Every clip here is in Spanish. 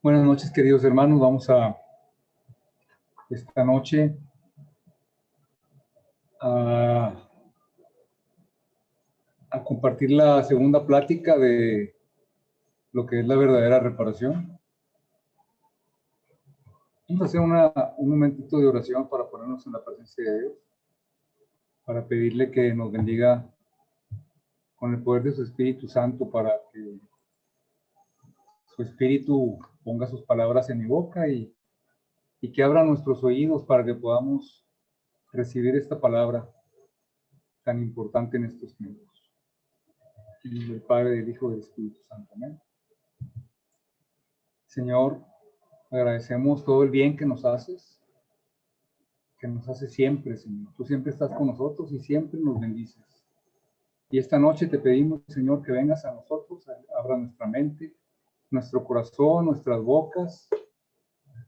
Buenas noches, queridos hermanos. Vamos a esta noche a, compartir la segunda plática de lo que es la verdadera reparación. Vamos a hacer un momentito de oración para ponernos en la presencia de Dios, para pedirle que nos bendiga con el poder de su Espíritu Santo, para que su Espíritu ponga sus palabras en mi boca y que abra nuestros oídos para que podamos recibir esta palabra tan importante en estos tiempos. En el nombre del Padre, del Hijo y del Espíritu Santo. Amén. Señor, agradecemos todo el bien que nos haces siempre, Señor. Tú siempre estás con nosotros y siempre nos bendices. Y esta noche te pedimos, Señor, que vengas a nosotros, abra nuestra mente, nuestro corazón, nuestras bocas,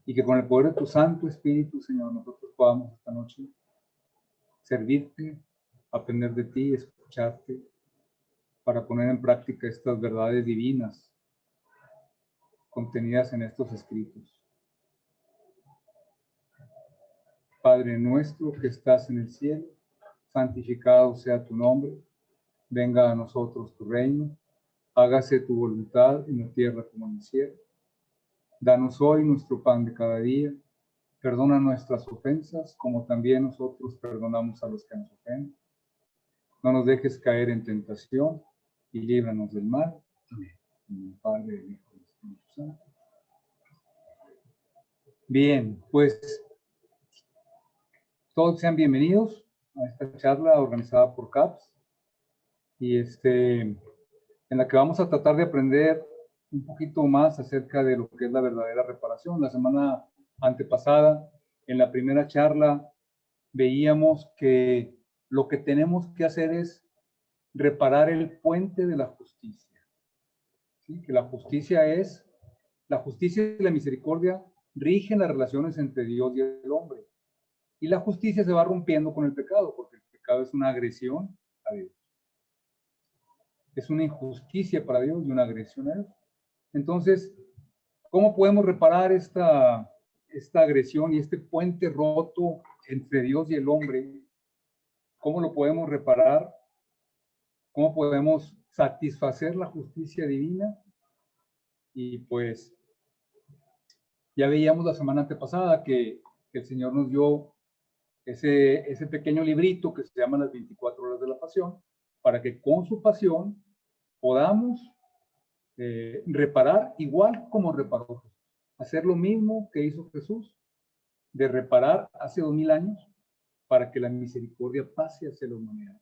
y que con el poder de tu Santo Espíritu, Señor, nosotros podamos esta noche servirte, aprender de ti, escucharte, para poner en práctica estas verdades divinas contenidas en estos escritos. Padre nuestro que estás en el cielo, santificado sea tu nombre, venga a nosotros tu reino, hágase tu voluntad en la tierra como en el cielo. Danos hoy nuestro pan de cada día, perdona nuestras ofensas como también nosotros perdonamos a los que nos ofenden. No nos dejes caer en tentación y líbranos del mal. Amén. En el Padre, del Hijo y del Espíritu Santo. Bien, pues todos sean bienvenidos a esta charla organizada por CAPS y en la que vamos a tratar de aprender un poquito más acerca de lo que es la verdadera reparación. La semana antepasada, en la primera charla, veíamos que lo que tenemos que hacer es reparar el puente de la justicia. ¿Sí? Que la justicia y la misericordia rigen las relaciones entre Dios y el hombre. Y la justicia se va rompiendo con el pecado, porque el pecado es una agresión a Dios. Es una injusticia para Dios y una agresión a Dios. Entonces, ¿cómo podemos reparar esta agresión y este puente roto entre Dios y el hombre? ¿Cómo lo podemos reparar? ¿Cómo podemos satisfacer la justicia divina? Y pues, ya veíamos la semana antepasada que el Señor nos dio ese pequeño librito que se llama Las 24 horas de la pasión, para que con su pasión podamos reparar igual como reparó Jesús. Hacer lo mismo que hizo Jesús, de reparar hace 2000 años, para que la misericordia pase hacia la humanidad,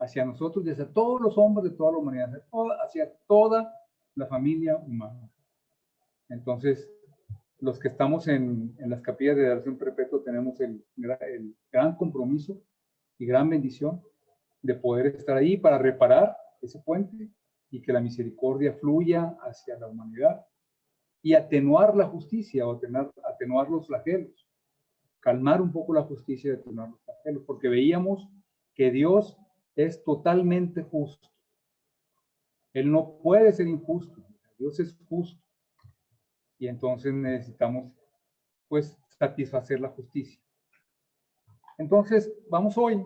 hacia nosotros y hacia todos los hombres de toda la humanidad, hacia toda la familia humana. Entonces, los que estamos en las capillas de adoración perpetua tenemos el gran compromiso y gran bendición de poder estar ahí para reparar ese puente y que la misericordia fluya hacia la humanidad y atenuar la justicia o atenuar los flagelos, calmar un poco la justicia y atenuar los flagelos, porque veíamos que Dios es totalmente justo. Él no puede ser injusto, Dios es justo. Y entonces necesitamos, pues, satisfacer la justicia. Entonces, vamos hoy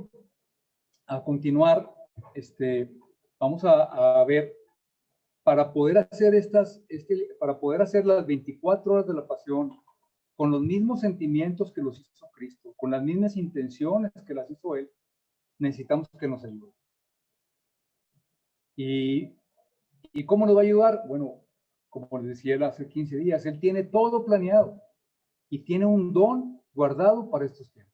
a continuar, vamos a ver, para poder hacer para poder hacer las 24 horas de la pasión con los mismos sentimientos que los hizo Cristo, con las mismas intenciones que las hizo Él, necesitamos que nos ayude. ¿Y cómo nos va a ayudar? Bueno, como les decía hace 15 días, Él tiene todo planeado y tiene un don guardado para estos tiempos.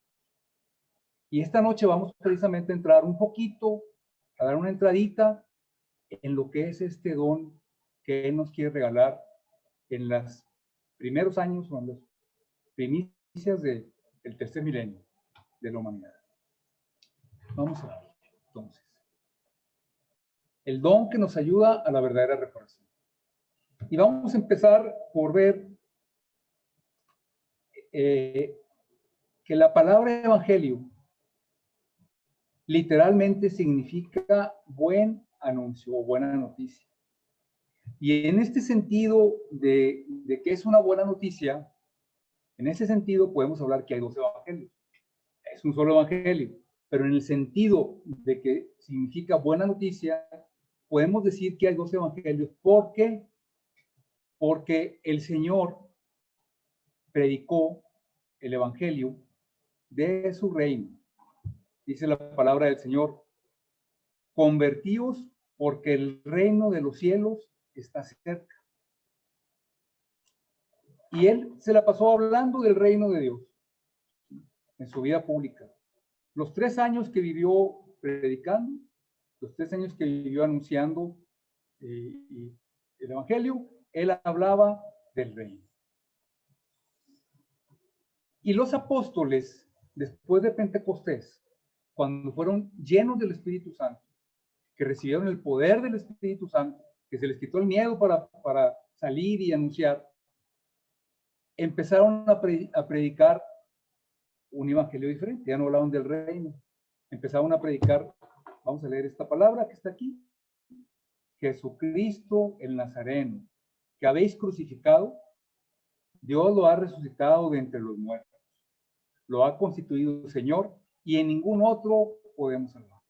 Y esta noche vamos precisamente a entrar un poquito, a dar una entradita en lo que es este don que Él nos quiere regalar en los primeros años o en las primicias del tercer milenio de la humanidad. Vamos a ver, entonces. El don que nos ayuda a la verdadera reparación. Y vamos a empezar por ver que la palabra evangelio literalmente significa buen anuncio o buena noticia. Y en este sentido de de qué es una buena noticia, en ese sentido podemos hablar que hay dos evangelios. Es un solo evangelio, pero en el sentido de que significa buena noticia, podemos decir que hay dos evangelios. ¿Por qué? Porque el Señor predicó el evangelio de su reino. Dice la palabra del Señor: convertíos porque el reino de los cielos está cerca. Y él se la pasó hablando del reino de Dios en su vida pública. Los 3 años que vivió predicando, los 3 años que vivió anunciando el evangelio, él hablaba del reino. Y los apóstoles, después de Pentecostés, cuando fueron llenos del Espíritu Santo, que recibieron el poder del Espíritu Santo, que se les quitó el miedo para salir y anunciar, empezaron a predicar un evangelio diferente. Ya no hablaban del reino, empezaron a predicar, vamos a leer esta palabra que está aquí: Jesucristo el Nazareno, que habéis crucificado, Dios lo ha resucitado de entre los muertos, lo ha constituido Señor, y en ningún otro podemos salvarnos.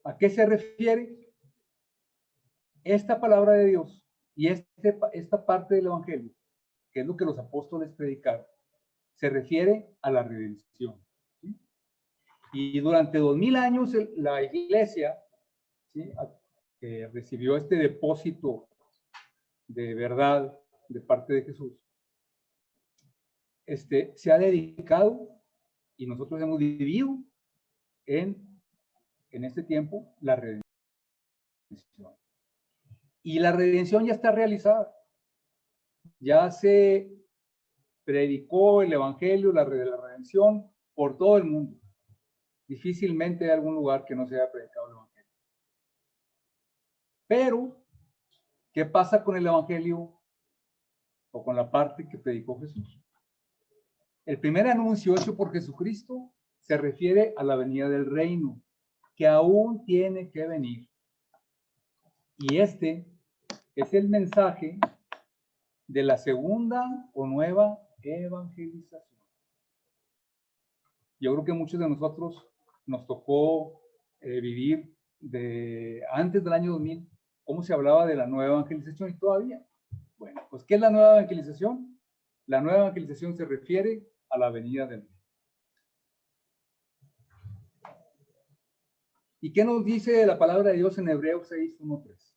¿A qué se refiere esta palabra de Dios y esta parte del evangelio, que es lo que los apóstoles predicaron? Se refiere a la redención, ¿sí? Y durante 2000 años la iglesia, ¿sí?, recibió este depósito de verdad de parte de Jesús, se ha dedicado, y nosotros hemos vivido en este tiempo, la redención. Y la redención ya está realizada. Ya se predicó el evangelio, la redención, por todo el mundo. Difícilmente hay algún lugar que no se haya predicado el evangelio. Pero, ¿qué pasa con el evangelio o con la parte que predicó Jesús? El primer anuncio hecho por Jesucristo se refiere a la venida del reino, que aún tiene que venir. Y este es el mensaje de la segunda o nueva evangelización. Yo creo que muchos de nosotros nos tocó vivir antes del año 2000, cómo se hablaba de la nueva evangelización, y todavía. Bueno, pues ¿qué es la nueva evangelización? La nueva evangelización se refiere a la venida del reino. ¿Y qué nos dice la palabra de Dios en Hebreos 6:1-3?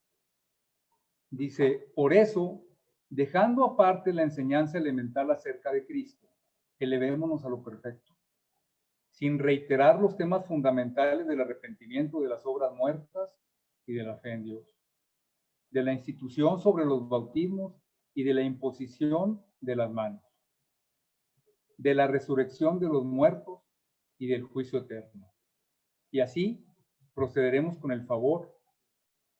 Dice: por eso, dejando aparte la enseñanza elemental acerca de Cristo, elevémonos a lo perfecto, sin reiterar los temas fundamentales del arrepentimiento de las obras muertas y de la fe en Dios, de la institución sobre los bautismos y de la imposición de las manos, de la resurrección de los muertos y del juicio eterno. Y así procederemos con el favor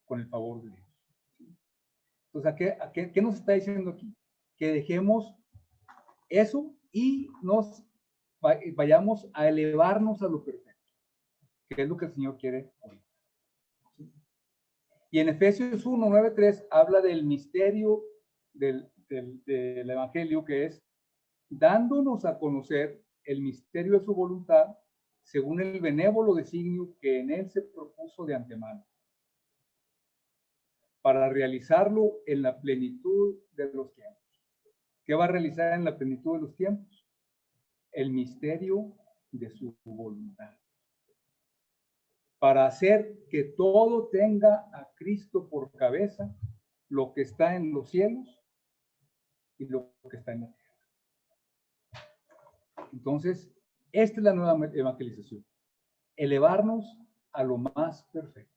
de Dios. Entonces, ¿qué nos está diciendo aquí? Que dejemos eso y nos vayamos a elevarnos a lo perfecto, que es lo que el Señor quiere hoy. Y en Efesios 1:9-3 habla del misterio del evangelio, que es dándonos a conocer el misterio de su voluntad según el benévolo designio que en él se propuso de antemano, para realizarlo en la plenitud de los tiempos. ¿Qué va a realizar en la plenitud de los tiempos? El misterio de su voluntad, para hacer que todo tenga a Cristo por cabeza, lo que está en los cielos y lo que está en la tierra. Entonces, esta es la nueva evangelización: elevarnos a lo más perfecto.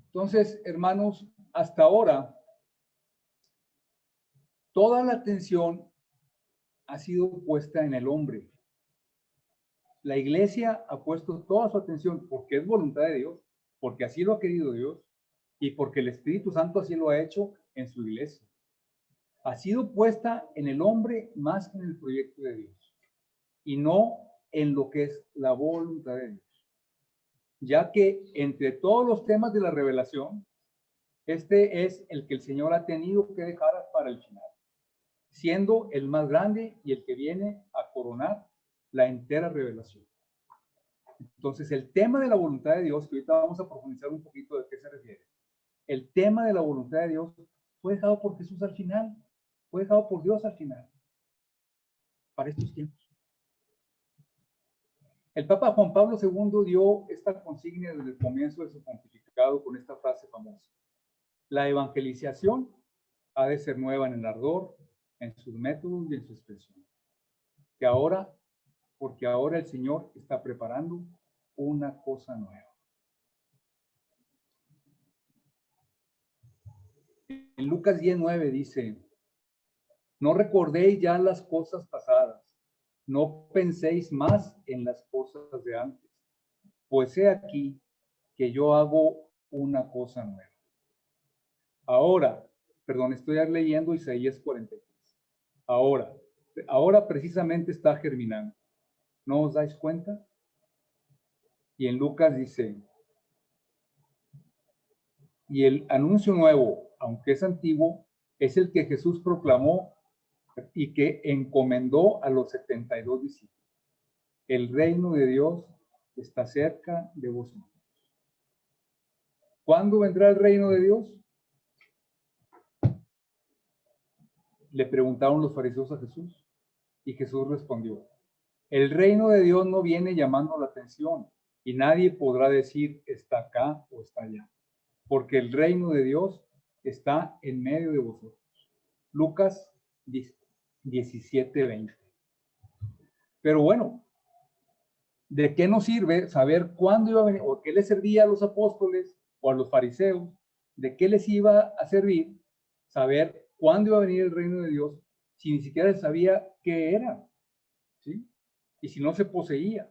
Entonces, hermanos, hasta ahora, toda la atención ha sido puesta en el hombre. La iglesia ha puesto toda su atención, porque es voluntad de Dios, porque así lo ha querido Dios y porque el Espíritu Santo así lo ha hecho en su iglesia. Ha sido puesta en el hombre más que en el proyecto de Dios, y no en lo que es la voluntad de Dios. ya que entre todos los temas de la revelación, este es el que el Señor ha tenido que dejar para el final, siendo el más grande y el que viene a coronar la entera revelación. Entonces, el tema de la voluntad de Dios, que ahorita vamos a profundizar un poquito de qué se refiere, el tema de la voluntad de Dios fue dejado por Jesús al final, fue dejado por Dios al final, para estos tiempos. El Papa Juan Pablo II dio esta consigna desde el comienzo de su pontificado con esta frase famosa: la evangelización ha de ser nueva en el ardor, en sus métodos y en su expresión. Porque ahora el Señor está preparando una cosa nueva. En Lucas 10:9 dice: no recordéis ya las cosas pasadas, no penséis más en las cosas de antes, pues he aquí que yo hago una cosa nueva. Estoy leyendo Isaías 43. Ahora precisamente está germinando. ¿No os dais cuenta? Y en Lucas dice: y el anuncio nuevo, aunque es antiguo, es el que Jesús proclamó y que encomendó a los 72 discípulos. El reino de Dios está cerca de vosotros. ¿Cuándo vendrá el reino de Dios? Le preguntaron los fariseos a Jesús, y Jesús respondió: el reino de Dios no viene llamando la atención, y nadie podrá decir está acá o está allá, porque el reino de Dios está en medio de vosotros. Lucas 17:20. Pero bueno, ¿de qué nos sirve saber cuándo iba a venir, o qué les servía a los apóstoles o a los fariseos? ¿De qué les iba a servir saber cuándo iba a venir el reino de Dios si ni siquiera sabía qué era? ¿Sí? Y si no se poseía.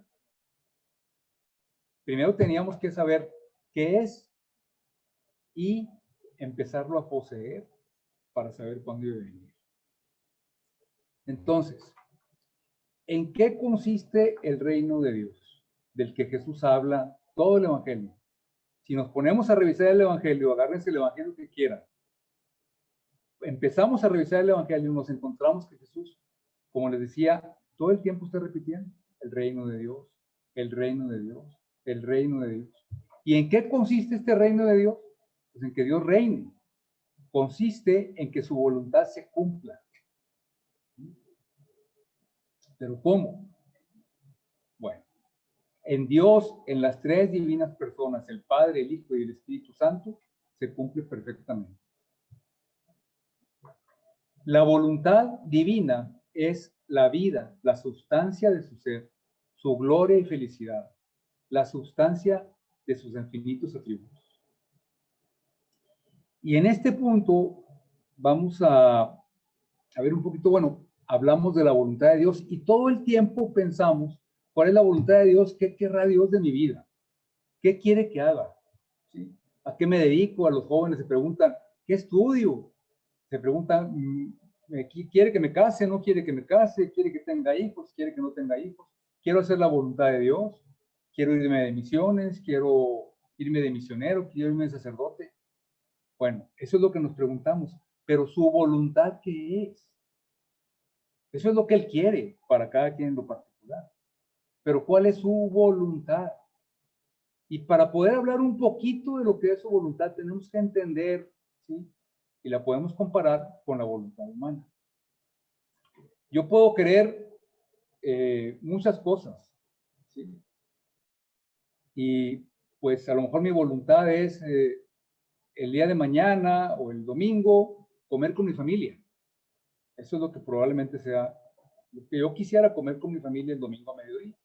Primero teníamos que saber qué es y empezarlo a poseer para saber cuándo iba a venir. Entonces, ¿en qué consiste el reino de Dios del que Jesús habla todo el Evangelio? Si nos ponemos a revisar el Evangelio, agárrense el Evangelio que quieran. Empezamos a revisar el Evangelio y nos encontramos que Jesús, como les decía, todo el tiempo está repitiendo el reino de Dios, el reino de Dios, el reino de Dios. ¿Y en qué consiste este reino de Dios? Pues en que Dios reine. Consiste en que su voluntad se cumpla. ¿Pero cómo? Bueno, en Dios, en las tres divinas personas, el Padre, el Hijo y el Espíritu Santo, se cumple perfectamente. La voluntad divina es la vida, la sustancia de su ser, su gloria y felicidad, la sustancia de sus infinitos atributos. Y en este punto vamos a ver un poquito, bueno, hablamos de la voluntad de Dios y todo el tiempo pensamos, ¿cuál es la voluntad de Dios? ¿Qué querrá Dios de mi vida? ¿Qué quiere que haga? ¿Sí? ¿A qué me dedico? A los jóvenes se preguntan, ¿qué estudio? Se preguntan, ¿quiere que me case? ¿No quiere que me case? ¿Quiere que tenga hijos? ¿Quiere que no tenga hijos? ¿Quiero hacer la voluntad de Dios? ¿Quiero irme de misiones? ¿Quiero irme de misionero? ¿Quiero irme de sacerdote? Bueno, eso es lo que nos preguntamos. Pero su voluntad, ¿qué es? Eso es lo que Él quiere para cada quien en lo particular. Pero ¿cuál es su voluntad? Y para poder hablar un poquito de lo que es su voluntad, tenemos que entender, ¿sí? Y la podemos comparar con la voluntad humana. Yo puedo querer muchas cosas, ¿sí? Y pues a lo mejor mi voluntad es el día de mañana o el domingo comer con mi familia. Eso es lo que probablemente sea lo que yo quisiera, comer con mi familia el domingo a mediodía.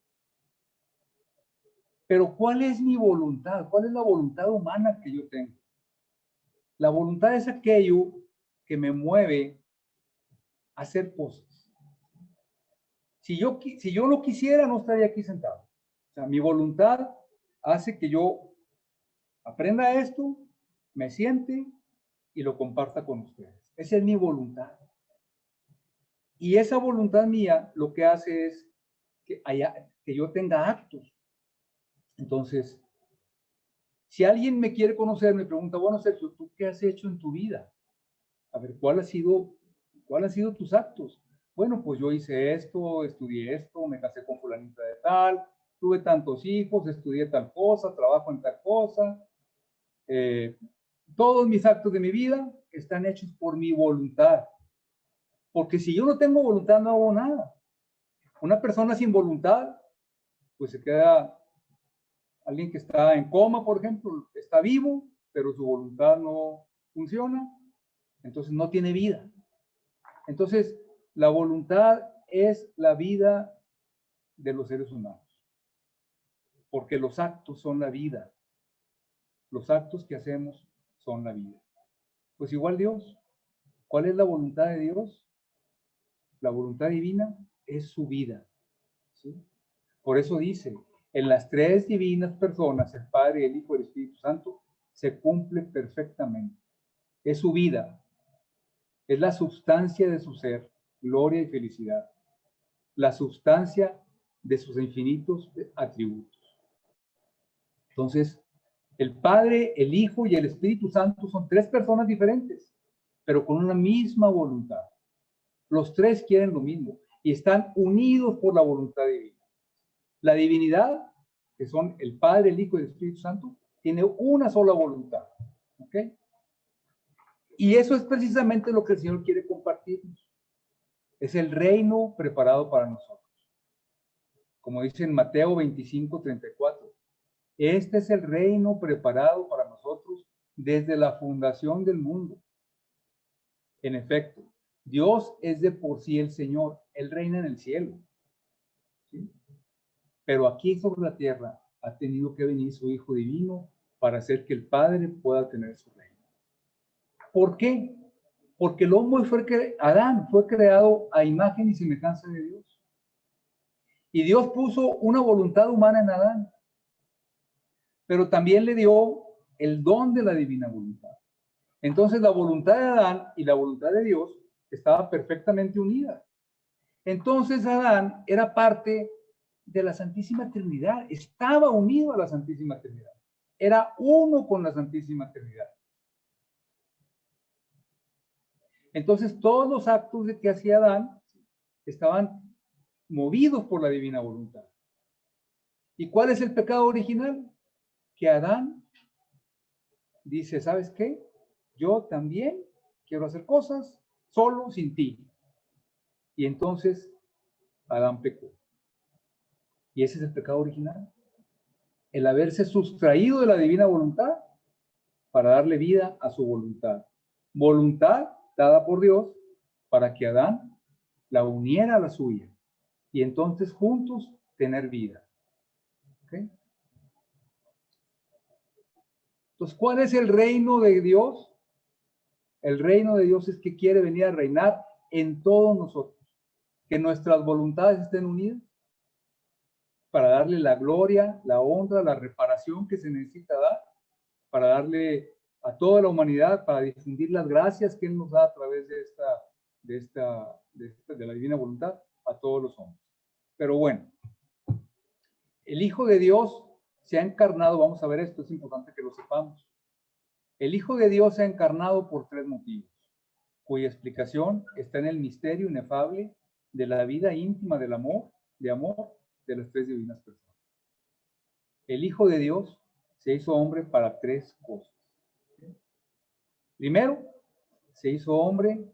Pero ¿cuál es mi voluntad? ¿Cuál es la voluntad humana que yo tengo? La voluntad es aquello que me mueve a hacer cosas. Si yo no quisiera, no estaría aquí sentado. O sea, mi voluntad hace que yo aprenda esto, me siente y lo comparta con ustedes. Esa es mi voluntad. Y esa voluntad mía lo que hace es que yo tenga actos. Entonces, Si alguien me quiere conocer, me pregunta, bueno, Sergio, ¿tú qué has hecho en tu vida? A ver, ¿cuáles han sido tus actos? Bueno, pues yo hice esto, estudié esto, me casé con fulanita de tal, tuve tantos hijos, estudié tal cosa, trabajo en tal cosa. Todos mis actos de mi vida están hechos por mi voluntad. Porque si yo no tengo voluntad, no hago nada. Una persona sin voluntad, pues se queda, alguien que está en coma, por ejemplo, está vivo, pero su voluntad no funciona, entonces no tiene vida. Entonces, la voluntad es la vida de los seres humanos, porque los actos son la vida. Los actos que hacemos son la vida. Pues igual Dios, ¿cuál es la voluntad de Dios? La voluntad divina es su vida, ¿sí? Por eso dice, en las tres divinas personas, el Padre, el Hijo y el Espíritu Santo, se cumple perfectamente. Es su vida, es la sustancia de su ser, gloria y felicidad, la sustancia de sus infinitos atributos. Entonces, el Padre, el Hijo y el Espíritu Santo son tres personas diferentes, pero con una misma voluntad. Los tres quieren lo mismo y están unidos por la voluntad divina. La divinidad, que son el Padre, el Hijo y el Espíritu Santo, tiene una sola voluntad. ¿Ok? Y eso es precisamente lo que el Señor quiere compartirnos. Es el reino preparado para nosotros. Como dice en Mateo 25:34. Este es el reino preparado para nosotros desde la fundación del mundo. En efecto, Dios es de por sí el Señor. Él reina en el cielo. ¿Sí? Pero aquí sobre la tierra ha tenido que venir su Hijo Divino para hacer que el Padre pueda tener su reino. ¿Por qué? Porque el hombre Adán fue creado a imagen y semejanza de Dios. Y Dios puso una voluntad humana en Adán, pero también le dio el don de la divina voluntad. Entonces la voluntad de Adán y la voluntad de Dios estaban perfectamente unidas. Entonces Adán era parte de la Santísima Trinidad, estaba unido a la Santísima Trinidad, era uno con la Santísima Trinidad. Entonces todos los actos que hacía Adán estaban movidos por la divina voluntad. ¿Y cuál es el pecado original? Que Adán dice, ¿sabes qué? Yo también quiero hacer cosas solo sin ti. Y entonces Adán pecó. Y ese es el pecado original. El haberse sustraído de la divina voluntad para darle vida a su voluntad. Voluntad dada por Dios para que Adán la uniera a la suya. Y entonces juntos tener vida. ¿Okay? Entonces, ¿cuál es el reino de Dios? El reino de Dios es que quiere venir a reinar en todos nosotros. Que nuestras voluntades estén unidas para darle la gloria, la honra, la reparación que se necesita dar, para darle a toda la humanidad, para difundir las gracias que Él nos da a través de la divina voluntad a todos los hombres. Pero bueno, el Hijo de Dios se ha encarnado, vamos a ver esto, es importante que lo sepamos. El Hijo de Dios se ha encarnado por tres motivos, cuya explicación está en el misterio inefable de la vida íntima del amor de las tres divinas personas. El Hijo de Dios se hizo hombre para tres cosas. Primero, se hizo hombre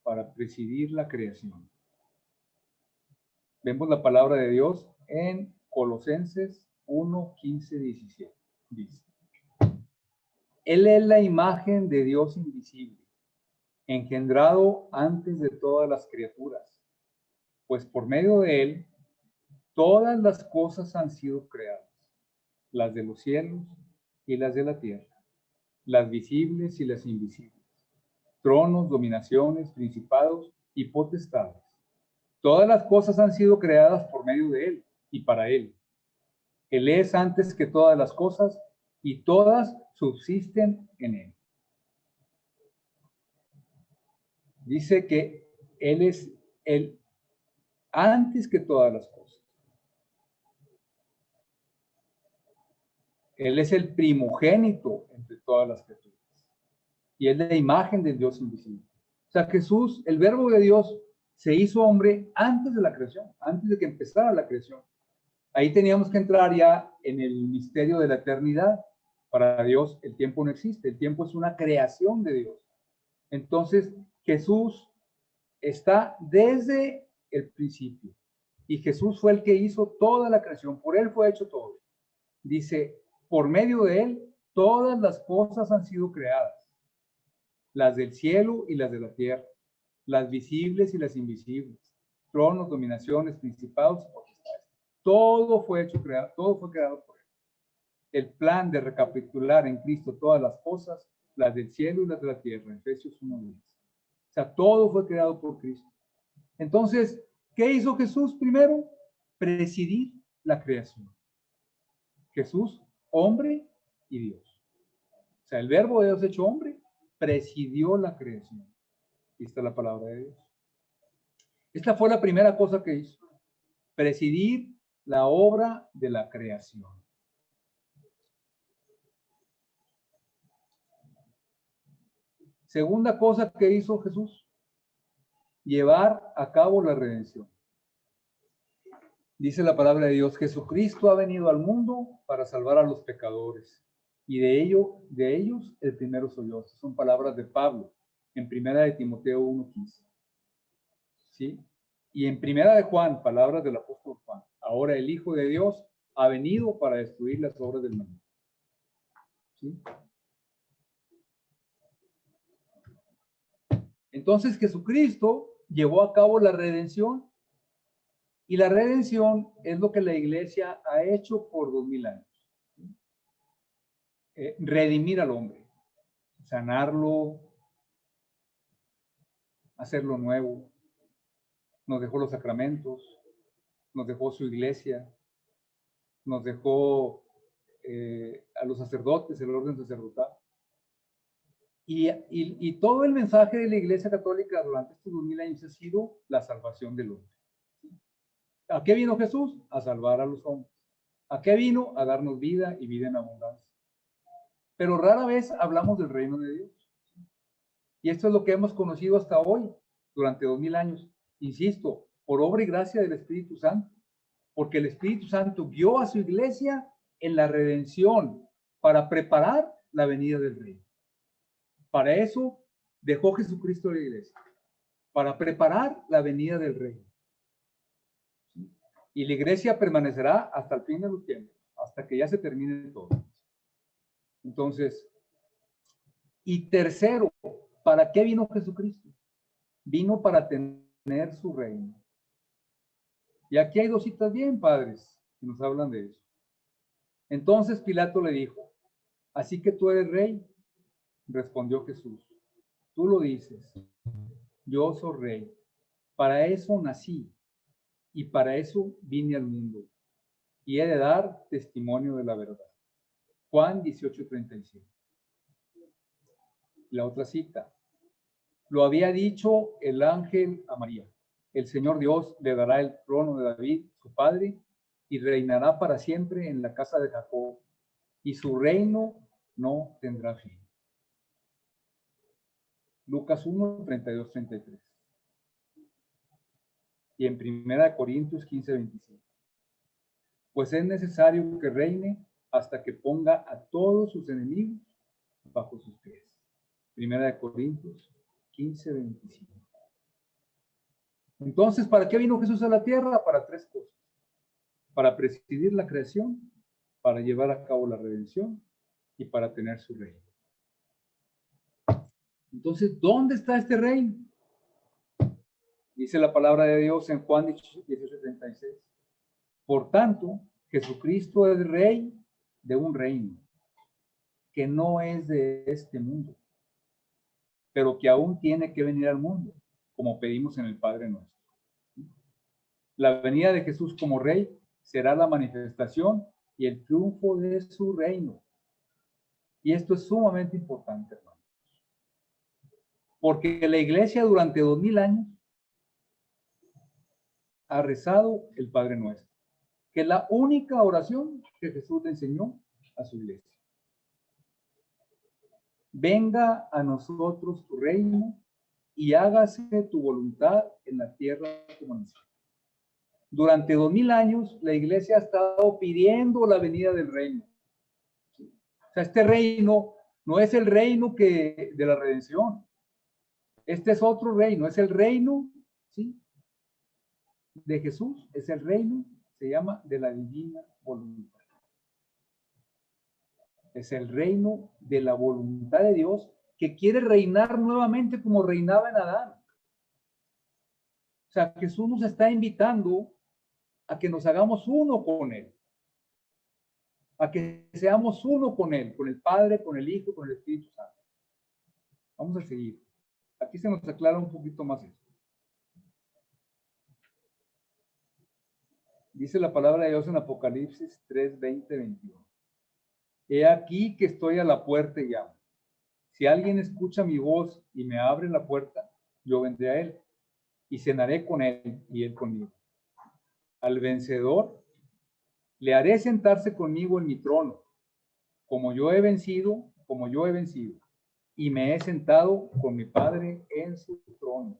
para presidir la creación. Vemos la palabra de Dios en Colosenses 1, 15, 17. Dice, Él es la imagen de Dios invisible, engendrado antes de todas las criaturas, pues por medio de Él todas las cosas han sido creadas, las de los cielos y las de la tierra, las visibles y las invisibles, tronos, dominaciones, principados y potestades. Todas las cosas han sido creadas por medio de Él y para Él. Él es antes que todas las cosas y todas subsisten en Él. Dice que Él es el antes que todas las cosas. Él es el primogénito entre todas las criaturas. Y es la imagen del Dios invisible. O sea, Jesús, el verbo de Dios, se hizo hombre antes de la creación, antes de que empezara la creación. Ahí teníamos que entrar ya en el misterio de la eternidad. Para Dios el tiempo no existe, el tiempo es una creación de Dios. Entonces, Jesús está desde el principio. Y Jesús fue el que hizo toda la creación, por él fue hecho todo. Dice, por medio de él, todas las cosas han sido creadas, las del cielo y las de la tierra, las visibles y las invisibles, tronos, dominaciones, principados y potestades. Todo fue hecho creado, todo fue creado por él. El plan de recapitular en Cristo todas las cosas, las del cielo y las de la tierra, Efesios 1:10. O sea, todo fue creado por Cristo. Entonces, ¿qué hizo Jesús primero? Presidir la creación. Jesús, hombre y Dios. O sea, el verbo de Dios hecho hombre presidió la creación. Aquí está la palabra de Dios. Esta fue la primera cosa que hizo. Presidir la obra de la creación. Segunda cosa que hizo Jesús, llevar a cabo la redención. Dice la palabra de Dios, Jesucristo ha venido al mundo para salvar a los pecadores. Y de ellos, el primero soy yo. Estas son palabras de Pablo, en primera de Timoteo 1:15. ¿Sí? Y en primera de Juan, palabras del apóstol Juan. Ahora el Hijo de Dios ha venido para destruir las obras del maligno. ¿Sí? Entonces Jesucristo llevó a cabo la redención. Y la redención es lo que la iglesia ha hecho por 2000 años. Redimir al hombre, sanarlo, hacerlo nuevo. Nos dejó los sacramentos, nos dejó su iglesia, nos dejó a los sacerdotes, el orden sacerdotal. Y todo el mensaje de la Iglesia Católica durante estos 2000 años ha sido la salvación del hombre. ¿A qué vino Jesús? A salvar a los hombres. ¿A qué vino? A darnos vida y vida en abundancia. Pero rara vez hablamos del reino de Dios. Y esto es lo que hemos conocido hasta hoy, durante 2000 años. Insisto, por obra y gracia del Espíritu Santo. Porque el Espíritu Santo guió a su iglesia en la redención para preparar la venida del reino. Para eso dejó Jesucristo la iglesia. Para preparar la venida del reino. Y la iglesia permanecerá hasta el fin de los tiempos, hasta que ya se termine todo. Entonces, y tercero, ¿para qué vino Jesucristo? Vino para tener su reino. Y aquí hay dos citas bien padres que nos hablan de eso. Entonces Pilato le dijo, ¿así que tú eres rey? Respondió Jesús, tú lo dices, yo soy rey. Para eso nací y para eso vine al mundo. Y he de dar testimonio de la verdad. Juan 18:37. La otra cita. Lo había dicho el ángel a María. El Señor Dios le dará el trono de David, su padre, y reinará para siempre en la casa de Jacob, y su reino no tendrá fin. Lucas 1:32-33. Y en 1 Corintios 15:25. Pues es necesario que reine hasta que ponga a todos sus enemigos bajo sus pies. 1 Corintios 15:25. Entonces, ¿para qué vino Jesús a la tierra? Para tres cosas. Para presidir la creación, para llevar a cabo la redención y para tener su reino. Entonces, ¿dónde está este reino? Dice la palabra de Dios en Juan 18:36. Por tanto, Jesucristo es rey de un reino que no es de este mundo, pero que aún tiene que venir al mundo, como pedimos en el Padre Nuestro. La venida de Jesús como rey será la manifestación y el triunfo de su reino. Y esto es sumamente importante, hermanos. Porque la iglesia durante 2000 años ha rezado el Padre Nuestro, que es la única oración que Jesús le enseñó a su iglesia. Venga a nosotros tu reino y hágase tu voluntad en la tierra como en el cielo. Durante 2000 años la iglesia ha estado pidiendo la venida del reino. O sea, este reino no es el reino de la redención. Este es otro reino, es el reino, ¿sí?, de Jesús, es el reino, se llama de la divina voluntad. Es el reino de la voluntad de Dios que quiere reinar nuevamente como reinaba en Adán. O sea, Jesús nos está invitando a que nos hagamos uno con Él. A que seamos uno con Él, con el Padre, con el Hijo, con el Espíritu Santo. Vamos a seguir. Aquí se nos aclara un poquito más esto. Dice la palabra de Dios en Apocalipsis 3, 20, 21. He aquí que estoy a la puerta y llamo. Si alguien escucha mi voz y me abre la puerta, yo vendré a él y cenaré con él y él conmigo. Al vencedor le haré sentarse conmigo en mi trono, como yo he vencido, y me he sentado con mi Padre en su trono.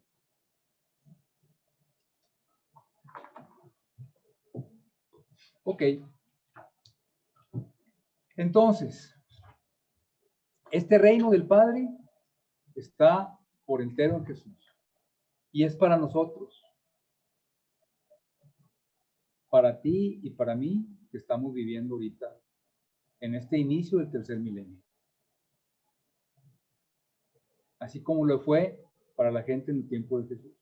Ok. Entonces, este reino del Padre está por entero en Jesús. Y es para nosotros. Para ti y para mí, que estamos viviendo ahorita en este inicio del tercer milenio. Así como lo fue para la gente en el tiempo de Jesús.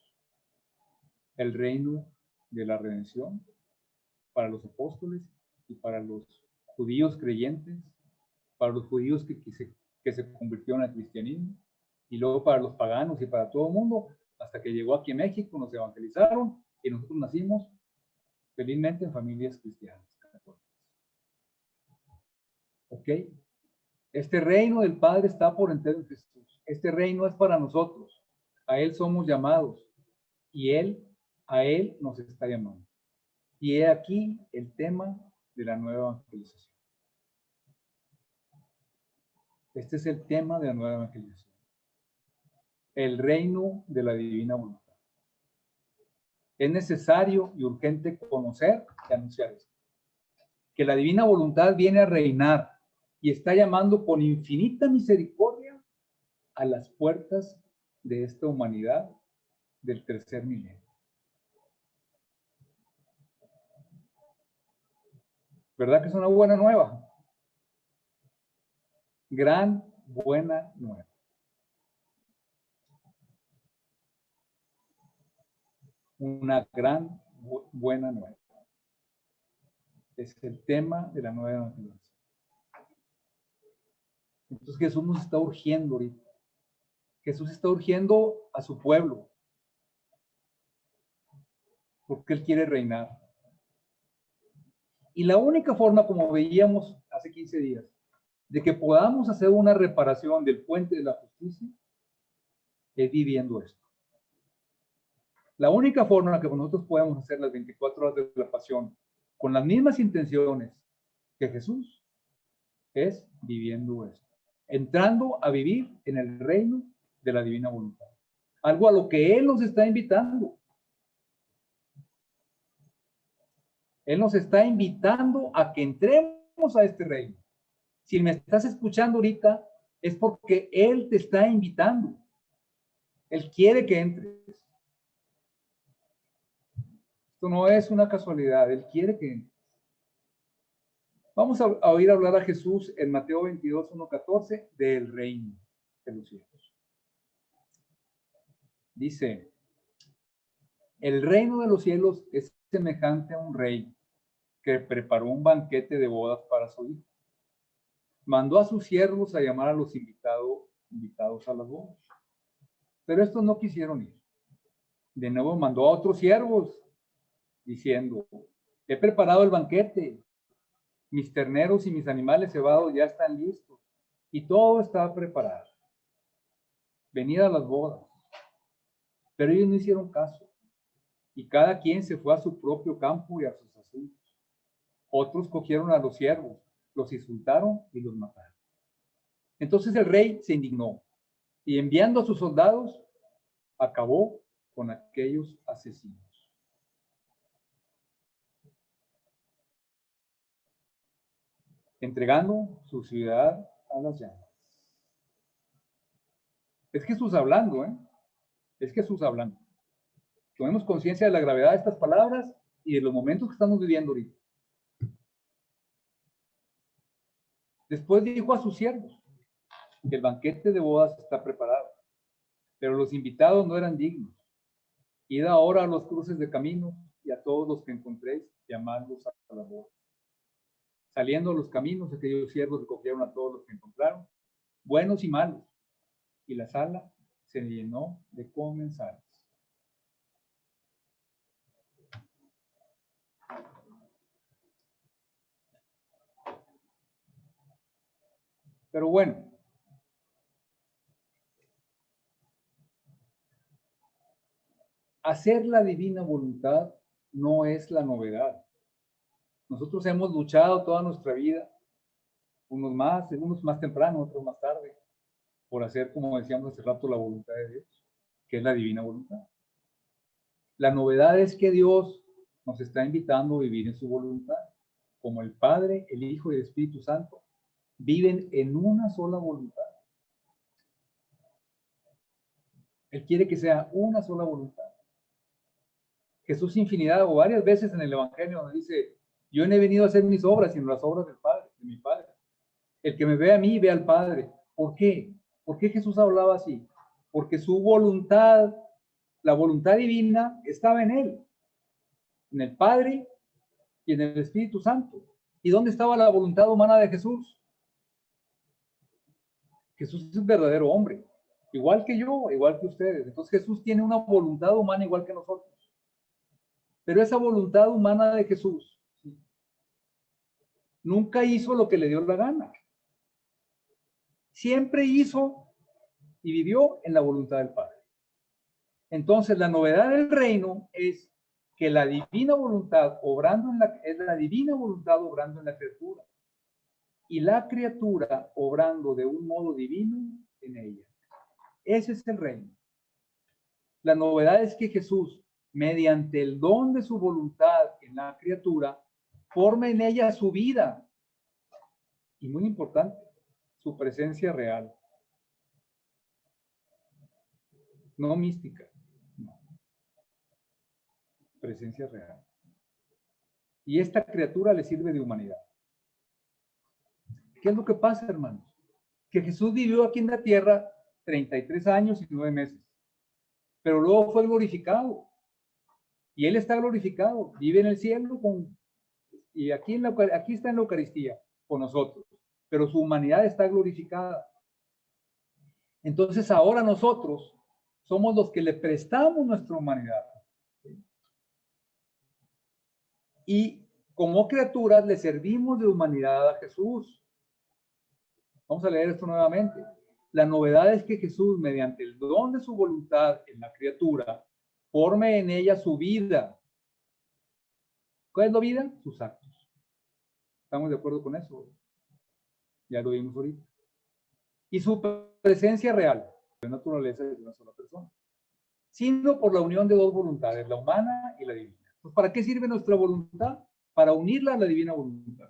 El reino de la redención para los apóstoles y para los judíos creyentes, para los judíos que se convirtieron al cristianismo, y luego para los paganos y para todo el mundo, hasta que llegó aquí a México, nos evangelizaron y nosotros nacimos felizmente en familias cristianas. ¿Ok? Este reino del Padre está por entero en Jesús. Este reino es para nosotros. A Él somos llamados y a Él nos está llamando. Y he aquí el tema de la nueva evangelización. Este es el tema de la nueva evangelización. El reino de la divina voluntad. Es necesario y urgente conocer y anunciar esto. Que la divina voluntad viene a reinar y está llamando con infinita misericordia a las puertas de esta humanidad del tercer milenio. ¿Verdad que es una buena nueva? Gran buena nueva. Una gran buena nueva. Es el tema de la nueva evangelización. Entonces Jesús nos está urgiendo ahorita. Jesús está urgiendo a su pueblo. Porque Él quiere reinar. Y la única forma, como veíamos hace 15 días, de que podamos hacer una reparación del puente de la justicia, es viviendo esto. La única forma en la que nosotros podemos hacer las 24 horas de la pasión con las mismas intenciones que Jesús es viviendo esto. Entrando a vivir en el reino de la divina voluntad. Algo a lo que Él nos está invitando. Él nos está invitando a que entremos a este reino. Si me estás escuchando ahorita, es porque Él te está invitando. Él quiere que entres. Esto no es una casualidad. Él quiere que entres. Vamos a oír hablar a Jesús en Mateo 22, 1-14 del reino de los cielos. Dice, el reino de los cielos es semejante a un rey que preparó un banquete de bodas para su hijo. Mandó a sus siervos a llamar a los invitados a las bodas. Pero estos no quisieron ir. De nuevo mandó a otros siervos diciendo, he preparado el banquete. Mis terneros y mis animales cebados ya están listos y todo está preparado. Venid a las bodas. Pero ellos no hicieron caso y cada quien se fue a su propio campo y a sus asuntos. Otros cogieron a los siervos, los insultaron y los mataron. Entonces el rey se indignó y enviando a sus soldados, acabó con aquellos asesinos. Entregando su ciudad a las llamas. Es Jesús hablando, ¿eh? Es Jesús hablando. Tomemos conciencia de la gravedad de estas palabras y de los momentos que estamos viviendo ahorita. Después dijo a sus siervos que el banquete de bodas está preparado, pero los invitados no eran dignos. Id ahora a los cruces de camino y a todos los que encontréis, llamadlos a la boda. Saliendo a los caminos, aquellos siervos recogieron a todos los que encontraron, buenos y malos, y la sala se llenó de comensales. Pero bueno, hacer la divina voluntad no es la novedad. Nosotros hemos luchado toda nuestra vida, unos más temprano, otros más tarde, por hacer, como decíamos hace rato, la voluntad de Dios, que es la divina voluntad. La novedad es que Dios nos está invitando a vivir en su voluntad, como el Padre, el Hijo y el Espíritu Santo viven en una sola voluntad. Él quiere que sea una sola voluntad. Jesús infinidad o varias veces en el Evangelio nos dice, yo no he venido a hacer mis obras, sino las obras del Padre, de mi Padre. El que me ve a mí, ve al Padre. ¿Por qué? ¿Por qué Jesús hablaba así? Porque su voluntad, la voluntad divina, estaba en él, en el Padre y en el Espíritu Santo. ¿Y dónde estaba la voluntad humana de Jesús? Jesús es un verdadero hombre, igual que yo, igual que ustedes. Entonces Jesús tiene una voluntad humana igual que nosotros. Pero esa voluntad humana de Jesús nunca hizo lo que le dio la gana. Siempre hizo y vivió en la voluntad del Padre. Entonces, la novedad del reino es que la divina voluntad obrando es la divina voluntad obrando en la criatura y la criatura obrando de un modo divino en ella. Ese es el reino. La novedad es que Jesús, mediante el don de su voluntad en la criatura, forma en ella su vida. Y muy importante, su presencia real. No mística, no. Presencia real. Y esta criatura le sirve de humanidad. ¿Qué es lo que pasa, hermanos? Que Jesús vivió aquí en la tierra 33 años y 9 meses, pero luego fue glorificado. Y Él está glorificado, vive en el cielo y aquí está en la Eucaristía con nosotros, pero su humanidad está glorificada. Entonces ahora nosotros somos los que le prestamos nuestra humanidad. Y como criaturas le servimos de humanidad a Jesús. Vamos a leer esto nuevamente. La novedad es que Jesús, mediante el don de su voluntad en la criatura, forme en ella su vida. ¿Cuál es la vida? Sus actos. ¿Estamos de acuerdo con eso? Ya lo vimos ahorita. Y su presencia real, la naturaleza de una sola persona, sino por la unión de dos voluntades, la humana y la divina. Pues, ¿para qué sirve nuestra voluntad? Para unirla a la divina voluntad.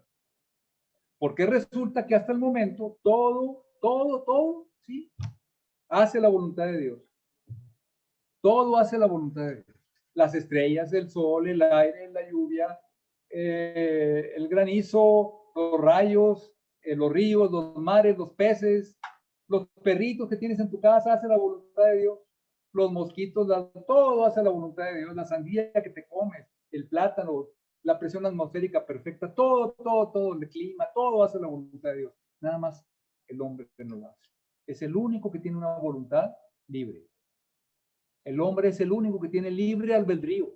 Porque resulta que hasta el momento todo, ¿sí? Hace la voluntad de Dios. Todo hace la voluntad de Dios. Las estrellas, el sol, el aire, la lluvia, el granizo, los rayos, los ríos, los mares, los peces, los perritos que tienes en tu casa, hace la voluntad de Dios. Los mosquitos, todo hace la voluntad de Dios. La sandía que te comes, el plátano, la presión atmosférica perfecta, todo, el clima, todo hace la voluntad de Dios. Nada más el hombre no lo hace. Es el único que tiene una voluntad libre. El hombre es el único que tiene libre albedrío.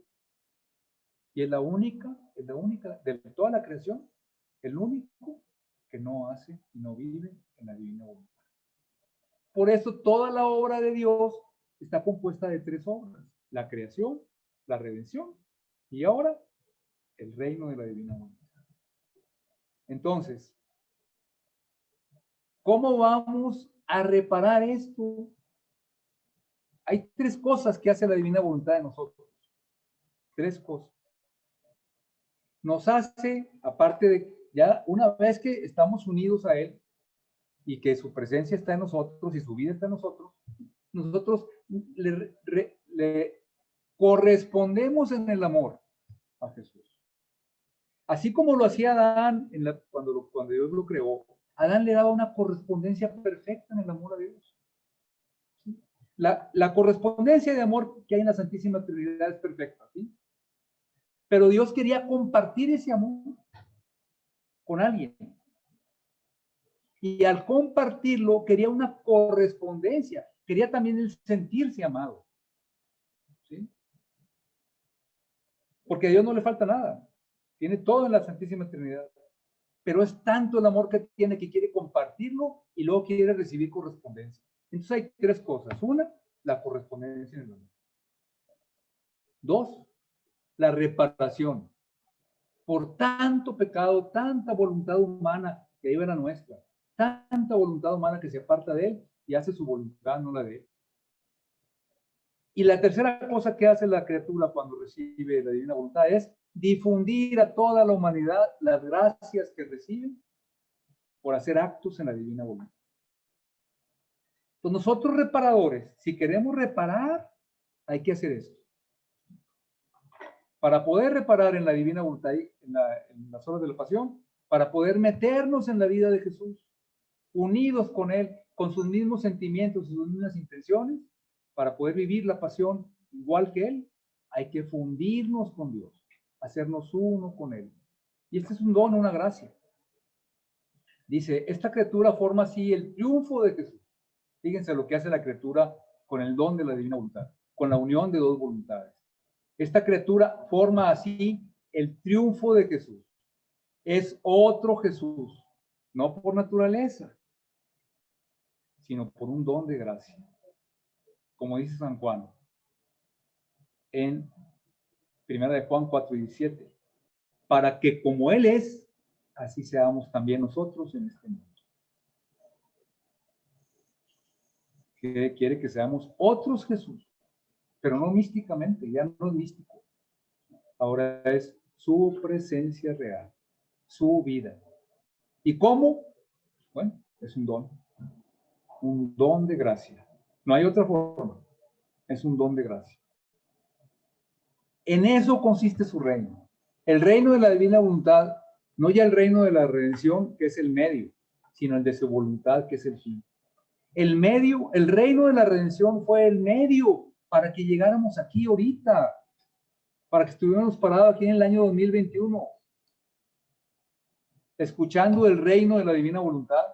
Y es la única de toda la creación, el único que no hace y no vive en la divina voluntad. Por eso toda la obra de Dios está compuesta de tres obras: la creación, la redención y ahora el reino de la divina voluntad. Entonces, ¿Cómo vamos a reparar esto? Hay tres cosas que hace la divina voluntad de nosotros. Tres cosas. Nos hace, aparte de, ya una vez que estamos unidos a Él y que su presencia está en nosotros y su vida está en nosotros, nosotros le correspondemos en el amor a Jesús. Así como lo hacía Adán cuando Dios lo creó, Adán le daba una correspondencia perfecta en el amor a Dios. La correspondencia de amor que hay en la Santísima Trinidad es perfecta, ¿sí? Pero Dios quería compartir ese amor con alguien. Y al compartirlo, quería una correspondencia. Quería también el sentirse amado. ¿Sí? Porque a Dios no le falta nada. Tiene todo en la Santísima Trinidad. Pero es tanto el amor que tiene que quiere compartirlo y luego quiere recibir correspondencia. Entonces hay tres cosas. Una, la correspondencia en el amor. Dos, la reparación. Por tanto pecado, tanta voluntad humana que iba la nuestra, tanta voluntad humana que se aparta de Él y hace su voluntad, no la de Él. Y la tercera cosa que hace la criatura cuando recibe la divina voluntad es difundir a toda la humanidad las gracias que reciben por hacer actos en la divina voluntad. Entonces nosotros reparadores, si queremos reparar, hay que hacer esto. Para poder reparar en la divina voluntad, en las horas de la pasión, para poder meternos en la vida de Jesús, unidos con Él, con sus mismos sentimientos y sus mismas intenciones, para poder vivir la pasión igual que Él, hay que fundirnos con Dios, hacernos uno con Él. Y este es un don, una gracia. Dice, esta criatura forma así el triunfo de Jesús. Fíjense lo que hace la criatura con el don de la divina voluntad, con la unión de dos voluntades. Esta criatura forma así el triunfo de Jesús. Es otro Jesús, no por naturaleza, sino por un don de gracia. Como dice San Juan, en 1 de Juan 4:17, para que como Él es, así seamos también nosotros en este mundo. Quiere que seamos otros Jesús, pero no místicamente, ya no es místico. Ahora es su presencia real, su vida. ¿Y cómo? Bueno, es un don de gracia. No hay otra forma, es un don de gracia. En eso consiste su reino. El reino de la divina voluntad, no ya el reino de la redención, que es el medio, sino el de su voluntad, que es el fin. El medio, el reino de la redención fue el medio para que llegáramos aquí ahorita, para que estuviéramos parados aquí en el año 2021, escuchando el reino de la divina voluntad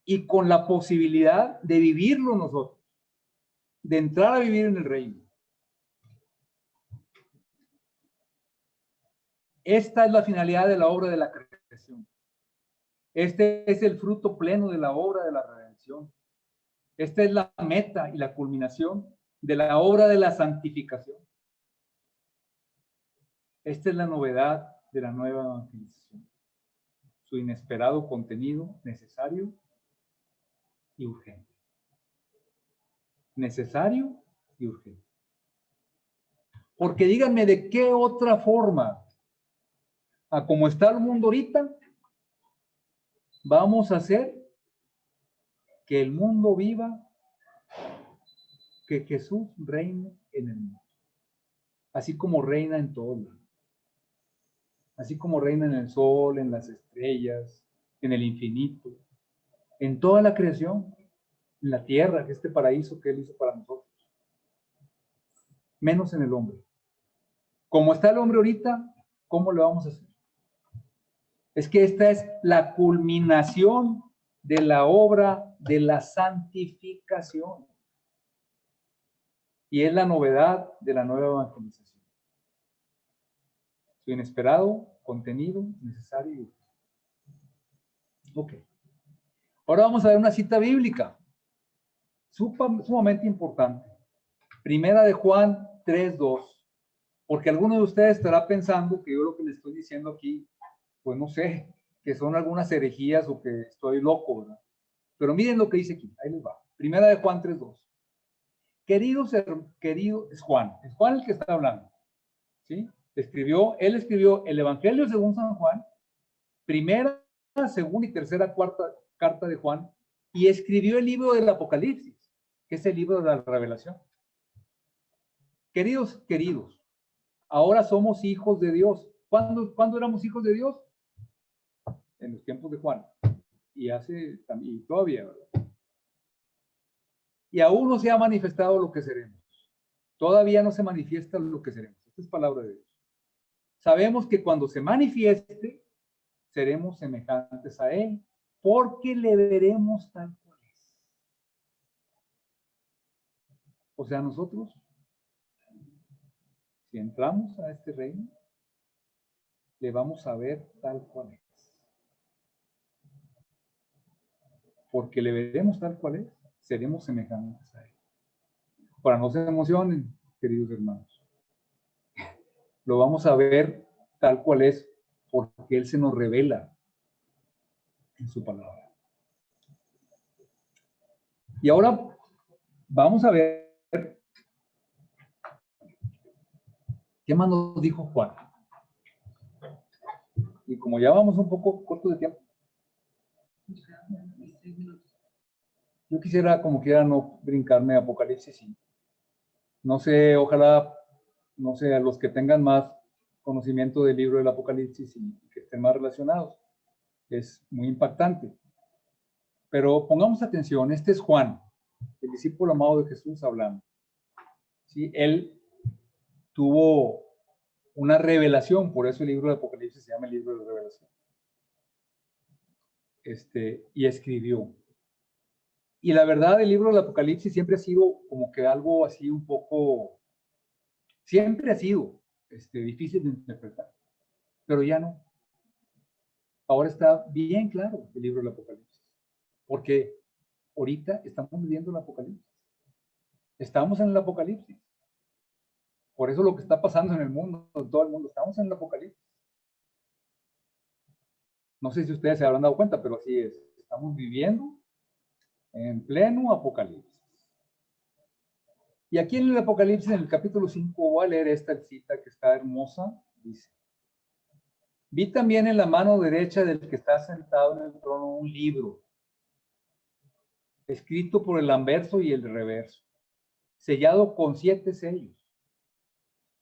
y con la posibilidad de vivirlo nosotros, de entrar a vivir en el reino. Esta es la finalidad de la obra de la creación. Este es el fruto pleno de la obra de la redención. Esta es la meta y la culminación de la obra de la santificación. Esta es la novedad de la nueva evangelización. Su inesperado contenido necesario y urgente. Necesario y urgente. Porque díganme de qué otra forma, a como está el mundo ahorita, vamos a hacer que el mundo viva, que Jesús reine en el mundo. Así como reina en todo mundo. Así como reina en el sol, en las estrellas, en el infinito, en toda la creación, en la tierra, que este paraíso que Él hizo para nosotros. Menos en el hombre. Como está el hombre ahorita, ¿cómo lo vamos a hacer? Es que esta es la culminación de la obra de la santificación. Y es la novedad de la nueva evangelización. Su inesperado contenido necesario. Ok. Ahora vamos a ver una cita bíblica sumamente importante. Primera de Juan 3:2. Porque alguno de ustedes estará pensando que yo lo que le estoy diciendo aquí, pues no sé, que son algunas herejías o que estoy loco, ¿verdad? Pero miren lo que dice aquí, ahí les va. Primera de Juan 3:2. Queridos, es Juan el que está hablando, ¿sí? Él escribió el Evangelio según San Juan, primera, segunda y tercera, cuarta carta de Juan, y escribió el libro del Apocalipsis, que es el libro de la revelación. Queridos, ahora somos hijos de Dios. ¿Cuándo éramos hijos de Dios? En los tiempos de Juan. Y todavía, ¿verdad? Y aún no se ha manifestado lo que seremos. Todavía no se manifiesta lo que seremos. Esta es palabra de Dios. Sabemos que cuando se manifieste, seremos semejantes a Él, porque le veremos tal cual es. O sea, nosotros, si entramos a este reino, le vamos a ver tal cual es. Porque le veremos tal cual es, seremos semejantes a Él. Ahora, no se emocionen, queridos hermanos. Lo vamos a ver tal cual es, porque Él se nos revela en su palabra. Y ahora vamos a ver qué más nos dijo Juan. Y como ya vamos un poco corto de tiempo, yo quisiera, como quiera, no brincarme a Apocalipsis. No sé, ojalá, no sé, a los que tengan más conocimiento del libro del Apocalipsis y que estén más relacionados. Es muy impactante. Pero pongamos atención, este es Juan, el discípulo amado de Jesús hablando. ¿Sí? Él tuvo una revelación, por eso el libro de Apocalipsis se llama el libro de revelación. Y escribió. Y la verdad, el libro del Apocalipsis siempre ha sido como que algo así un poco, siempre ha sido difícil de interpretar, pero ya no. Ahora está bien claro el libro del Apocalipsis, porque ahorita estamos viviendo el Apocalipsis. Estamos en el Apocalipsis. Por eso lo que está pasando en el mundo, en todo el mundo, estamos en el Apocalipsis. No sé si ustedes se habrán dado cuenta, pero así es. Estamos viviendo en pleno Apocalipsis. Y aquí en el Apocalipsis, en el capítulo 5, voy a leer esta cita que está hermosa. Dice: vi también en la mano derecha del que está sentado en el trono un libro, escrito por el anverso y el reverso, sellado con 7 sellos.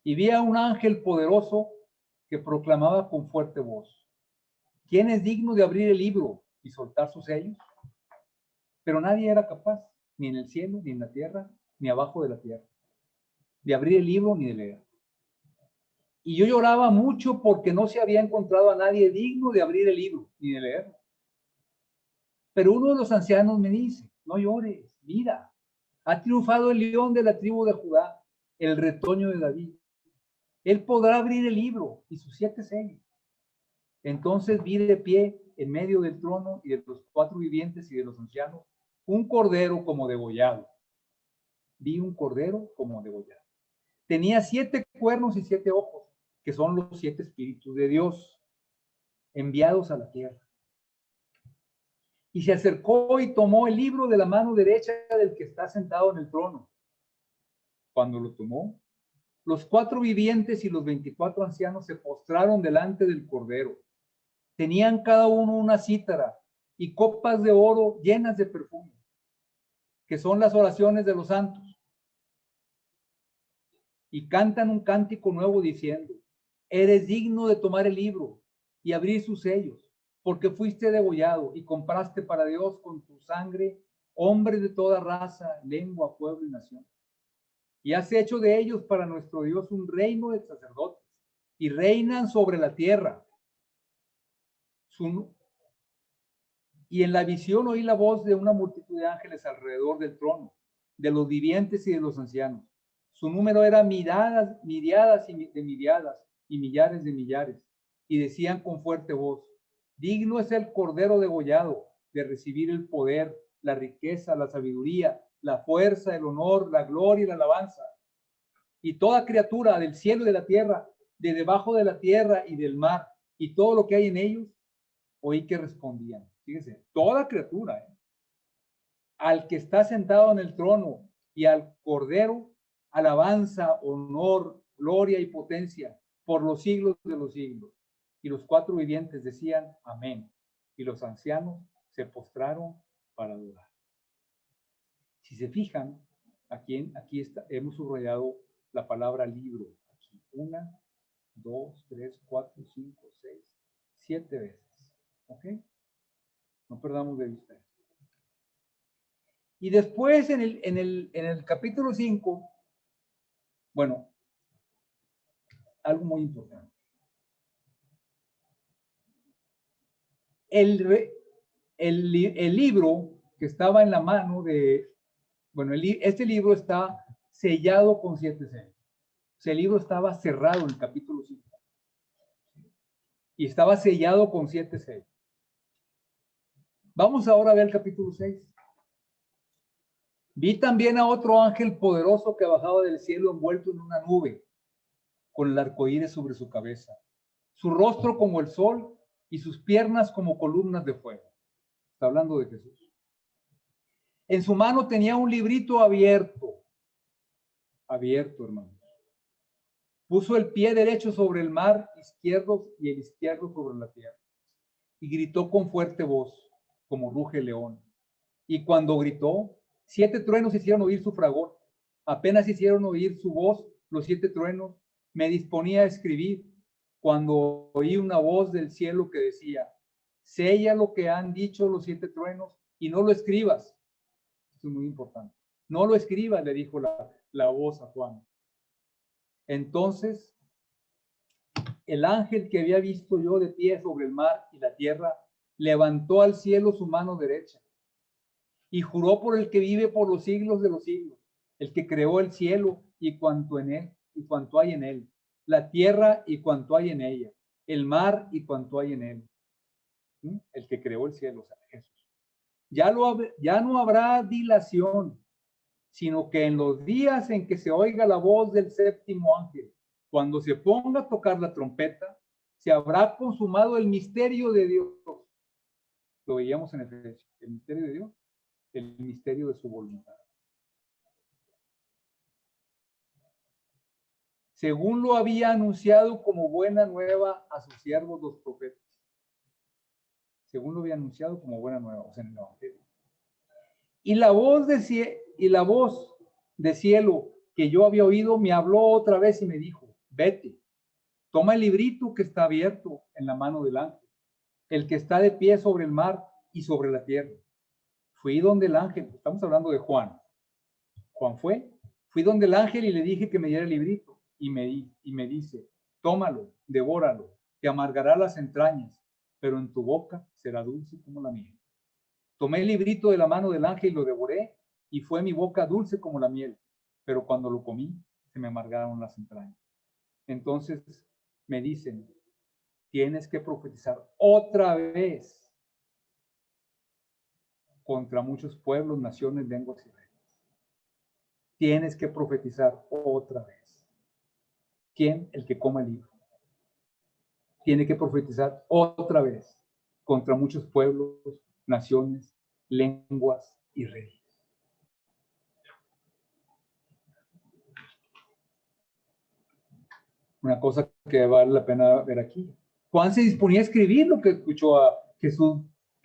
Y vi a un ángel poderoso que proclamaba con fuerte voz: ¿quién es digno de abrir el libro y soltar sus sellos? Pero nadie era capaz, ni en el cielo, ni en la tierra, ni abajo de la tierra, de abrir el libro ni de leer. Y yo lloraba mucho porque no se había encontrado a nadie digno de abrir el libro ni de leerlo. Pero uno de los ancianos me dice: no llores, mira, ha triunfado el león de la tribu de Judá, el retoño de David. Él podrá abrir el libro y sus 7 sellos. Entonces vi de pie en medio del trono y de los 4 vivientes y de los ancianos un cordero como degollado. Vi un cordero como degollado. Tenía 7 cuernos y 7 ojos, que son los 7 espíritus de Dios enviados a la tierra. Y se acercó y tomó el libro de la mano derecha del que está sentado en el trono. Cuando lo tomó, los 4 vivientes y los 24 ancianos se postraron delante del cordero. Tenían cada uno una cítara y copas de oro llenas de perfume, que son las oraciones de los santos. Y cantan un cántico nuevo diciendo: eres digno de tomar el libro y abrir sus sellos, porque fuiste degollado y compraste para Dios con tu sangre hombres de toda raza, lengua, pueblo y nación. Y has hecho de ellos para nuestro Dios un reino de sacerdotes, y reinan sobre la tierra. Y en la visión oí la voz de una multitud de ángeles alrededor del trono, de los vivientes y de los ancianos. Su número era miriadas y de miriadas y millares de millares. Y decían con fuerte voz: digno es el cordero degollado de recibir el poder, la riqueza, la sabiduría, la fuerza, el honor, la gloria y la alabanza. Y toda criatura del cielo y de la tierra, de debajo de la tierra y del mar, y todo lo que hay en ellos, oí que respondían. Fíjense, toda criatura, al que está sentado en el trono y al Cordero, alabanza, honor, gloria y potencia por los siglos de los siglos. Y los cuatro vivientes decían amén. Y los ancianos se postraron para adorar. Si se fijan, aquí hemos subrayado la palabra libro. Aquí, 1, 2, 3, 4, 5, 6, 7 veces. ¿Ok? No perdamos de vista esto. Y después en el capítulo 5, bueno, algo muy importante. El libro que estaba en la mano de, bueno, este libro está sellado con 7 sellos. O sea, el libro estaba cerrado en el capítulo 5. Y estaba sellado con 7 sellos. Vamos ahora a ver el capítulo 6. Vi también a otro ángel poderoso que bajaba del cielo envuelto en una nube, con el arcoíris sobre su cabeza, su rostro como el sol y sus piernas como columnas de fuego. Está hablando de Jesús. En su mano tenía un librito abierto, hermanos. Puso el pie derecho sobre el mar izquierdo y el izquierdo sobre la tierra. Y gritó con fuerte voz, como ruge el león. Y cuando gritó, 7 truenos hicieron oír su fragor. Apenas hicieron oír su voz, los 7 truenos. Me disponía a escribir cuando oí una voz del cielo que decía, sella lo que han dicho los 7 truenos y no lo escribas. Esto es muy importante. No lo escribas, le dijo la voz a Juan. Entonces, el ángel que había visto yo de pie sobre el mar y la tierra, levantó al cielo su mano derecha y juró por el que vive por los siglos de los siglos, el que creó el cielo y cuanto en él, y cuanto hay en él, la tierra y cuanto hay en ella, el mar y cuanto hay en él. El que creó el cielo, o sea, Jesús. Ya no habrá dilación, sino que en los días en que se oiga la voz del séptimo ángel, cuando se ponga a tocar la trompeta, se habrá consumado el misterio de Dios. Lo veíamos en Efesios, el misterio de Dios, el misterio de su voluntad. Según lo había anunciado como buena nueva a sus siervos los profetas. Según lo había anunciado como buena nueva, o sea, en el Evangelio. Y la voz de cielo que yo había oído me habló otra vez y me dijo, vete, toma el librito que está abierto en la mano del ángel, el que está de pie sobre el mar y sobre la tierra. Fui donde el ángel, estamos hablando de Juan. Juan fui donde el ángel y le dije que me diera el librito y me dice, tómalo, devóralo, te amargará las entrañas, pero en tu boca será dulce como la miel. Tomé el librito de la mano del ángel y lo devoré, y fue mi boca dulce como la miel, pero cuando lo comí, se me amargaron las entrañas. Entonces me dicen, tienes que profetizar otra vez contra muchos pueblos, naciones, lenguas y reinos. Tienes que profetizar otra vez. ¿Quién? El que coma el libro. Tiene que profetizar otra vez contra muchos pueblos, naciones, lenguas y reyes. Una cosa que vale la pena ver aquí. Juan se disponía a escribir lo que escuchó a Jesús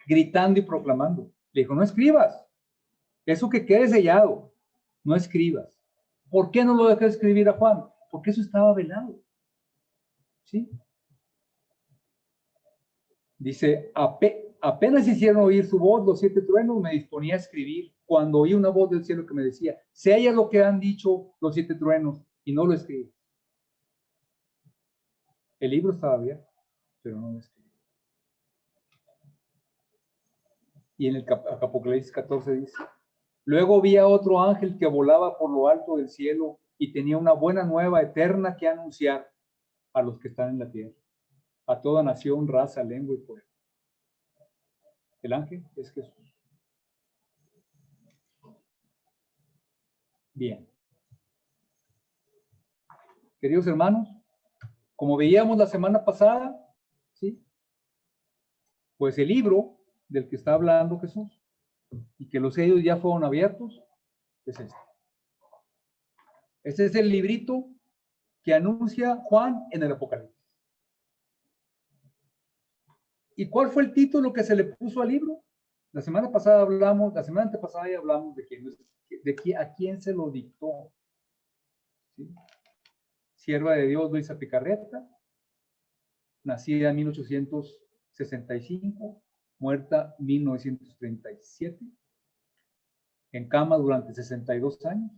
gritando y proclamando. Le dijo, no escribas. Eso que quede sellado, no escribas. ¿Por qué no lo dejó escribir a Juan? Porque eso estaba velado. ¿Sí? Dice, apenas hicieron oír su voz, los 7 truenos, me disponía a escribir cuando oí una voz del cielo que me decía, sella lo que han dicho los 7 truenos y no lo escribes. El libro estaba abierto, pero no lo escribí. Y en el Apocalipsis 14 dice, luego vi a otro ángel que volaba por lo alto del cielo y tenía una buena nueva eterna que anunciar a los que están en la tierra, a toda nación, raza, lengua y pueblo. El ángel es Jesús. Bien. Queridos hermanos, como veíamos la semana pasada, ¿sí? Pues el libro del que está hablando Jesús y que los sellos ya fueron abiertos, es este. Este es el librito que anuncia Juan en el Apocalipsis. ¿Y cuál fue el título que se le puso al libro? La semana antepasada ya hablamos a quién se lo dictó. ¿Sí? Sierva de Dios Luisa Picarreta, nacida en 1865, muerta en 1937, en cama durante 62 años,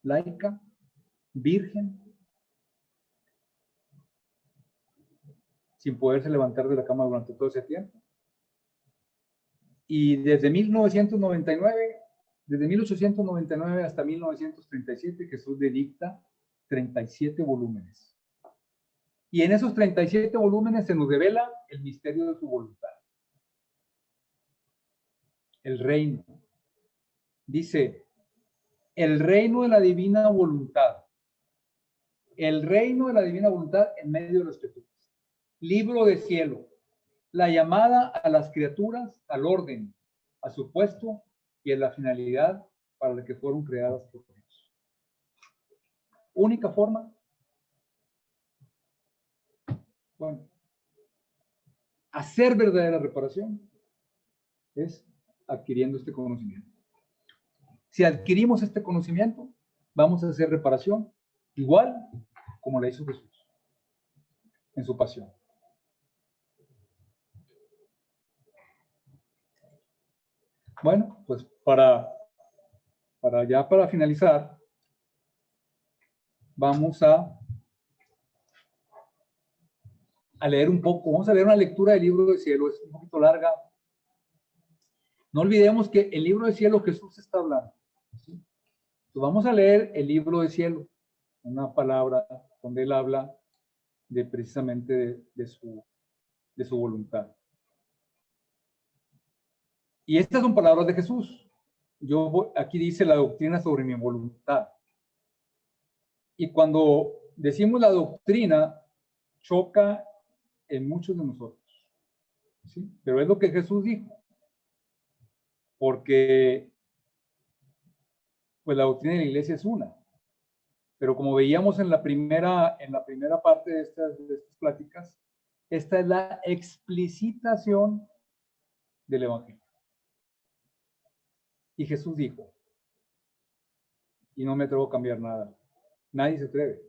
laica, virgen, sin poderse levantar de la cama durante todo ese tiempo. Y desde 1899 hasta 1937, Jesús le dicta 37 volúmenes. Y en esos 37 volúmenes se nos revela el misterio de su voluntad. El reino. Dice, el reino de la divina voluntad. El reino de la divina voluntad en medio de los escrituras. Libro de cielo. La llamada a las criaturas al orden, a su puesto y a la finalidad para la que fueron creadas por Dios. Única forma. Bueno, hacer verdadera reparación es adquiriendo este conocimiento. Si adquirimos este conocimiento, vamos a hacer reparación igual como la hizo Jesús en su pasión. Bueno, pues para finalizar, vamos a leer un poco, vamos a leer una lectura del libro del cielo, es un poquito larga. No olvidemos que el libro del cielo Jesús está hablando. ¿Sí? Entonces vamos a leer el libro del cielo, una palabra donde él habla precisamente de su voluntad. Y estas son palabras de Jesús. Aquí dice la doctrina sobre mi voluntad. Y cuando decimos la doctrina, choca en muchos de nosotros. ¿Sí? Pero es lo que Jesús dijo. Porque pues la doctrina de la iglesia es una. Pero como veíamos en la primera parte de estas pláticas, esta es la explicitación del Evangelio. Y Jesús dijo, y no me atrevo a cambiar nada, nadie se atreve.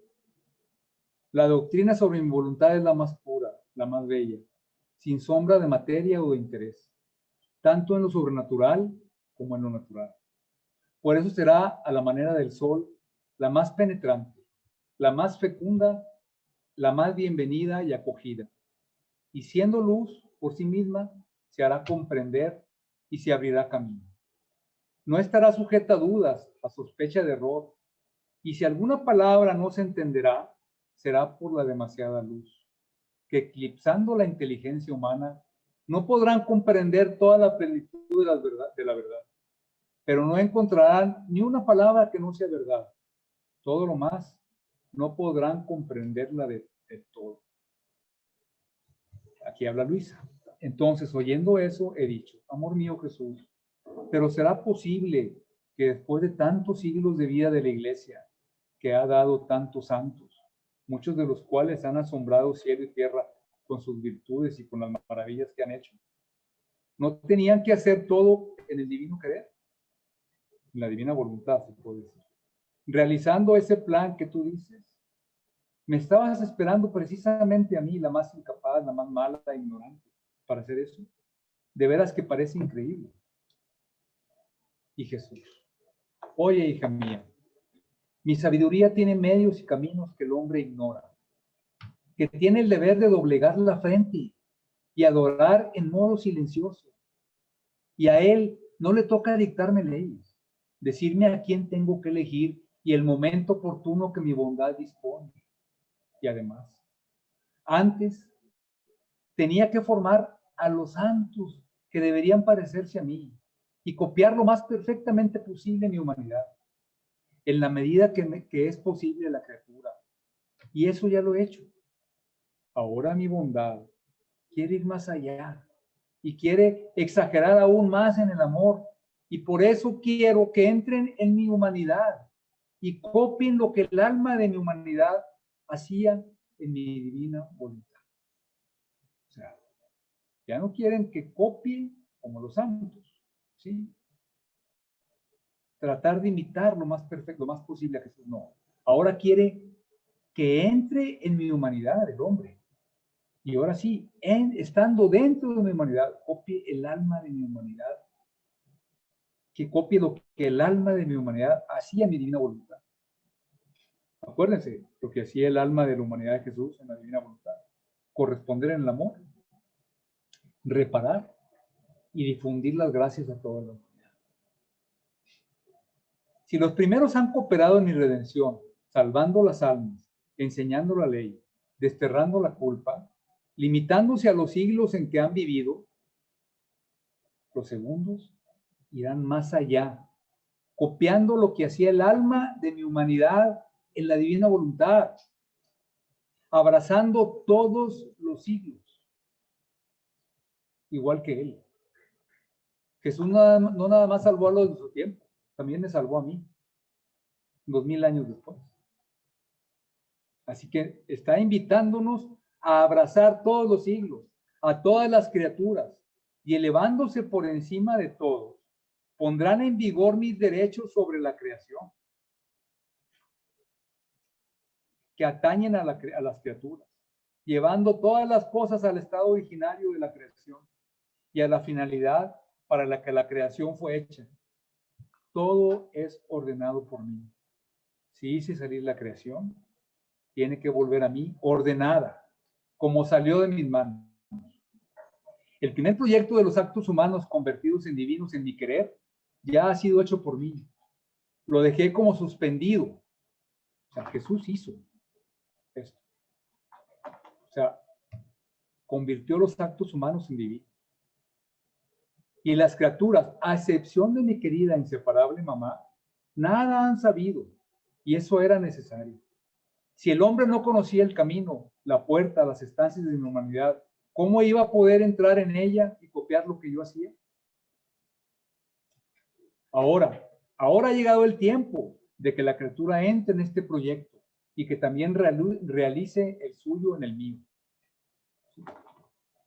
La doctrina sobre mi voluntad es la más pura, la más bella, sin sombra de materia o de interés, tanto en lo sobrenatural como en lo natural. Por eso será a la manera del sol, la más penetrante, la más fecunda, la más bienvenida y acogida. Y siendo luz por sí misma, se hará comprender y se abrirá camino. No estará sujeta a dudas, a sospecha de error, y si alguna palabra no se entenderá, será por la demasiada luz, que eclipsando la inteligencia humana, no podrán comprender toda la plenitud de la verdad, pero no encontrarán ni una palabra que no sea verdad. Todo lo más, no podrán comprenderla de todo. Aquí habla Luisa. Entonces, oyendo eso, he dicho, amor mío Jesús, pero ¿será posible que después de tantos siglos de vida de la Iglesia, que ha dado tantos santos, muchos de los cuales han asombrado cielo y tierra con sus virtudes y con las maravillas que han hecho, no tenían que hacer todo en el divino querer, en la divina voluntad, se puede decir? Realizando ese plan que tú dices, me estabas esperando precisamente a mí, la más incapaz, la más mala, la ignorante, para hacer eso. De veras que parece increíble. Y Jesús, oye, hija mía, mi sabiduría tiene medios y caminos que el hombre ignora, que tiene el deber de doblegar la frente y adorar en modo silencioso. Y a él no le toca dictarme leyes, decirme a quién tengo que elegir y el momento oportuno que mi bondad dispone. Y además, antes tenía que formar a los santos que deberían parecerse a mí y copiar lo más perfectamente posible mi humanidad, en la medida que es posible la criatura. Y eso ya lo he hecho. Ahora mi bondad quiere ir más allá y quiere exagerar aún más en el amor. Y por eso quiero que entren en mi humanidad y copien lo que el alma de mi humanidad hacía en mi divina voluntad. O sea, ya no quieren que copie como los santos, ¿sí? Tratar de imitar lo más perfecto, lo más posible a Jesús. No. Ahora quiere que entre en mi humanidad el hombre. Y ahora sí, estando dentro de mi humanidad, copie el alma de mi humanidad. Que copie lo que el alma de mi humanidad hacía en mi divina voluntad. Acuérdense, lo que hacía el alma de la humanidad de Jesús en la divina voluntad. Corresponder en el amor, reparar y difundir las gracias a toda la humanidad. Si los primeros han cooperado en mi redención, salvando las almas, enseñando la ley, desterrando la culpa, limitándose a los siglos en que han vivido, los segundos irán más allá, copiando lo que hacía el alma de mi humanidad en la divina voluntad, abrazando todos los siglos, igual que él. Jesús no nada más salvó a los de su tiempo, también me salvó a mí, 2000 años después. Así que está invitándonos a abrazar todos los siglos, a todas las criaturas, y elevándose por encima de todos, pondrán en vigor mis derechos sobre la creación, que atañen a las criaturas, llevando todas las cosas al estado originario de la creación y a la finalidad para la que la creación fue hecha. Todo es ordenado por mí. Si hice salir la creación, tiene que volver a mí ordenada, como salió de mis manos. El primer proyecto de los actos humanos convertidos en divinos en mi querer ya ha sido hecho por mí. Lo dejé como suspendido. O sea, Jesús hizo esto. O sea, convirtió los actos humanos en divinos. Y las criaturas, a excepción de mi querida inseparable mamá, nada han sabido. Y eso era necesario. Si el hombre no conocía el camino, la puerta, las estancias de mi humanidad, ¿cómo iba a poder entrar en ella y copiar lo que yo hacía? Ahora ha llegado el tiempo de que la criatura entre en este proyecto y que también realice el suyo en el mío.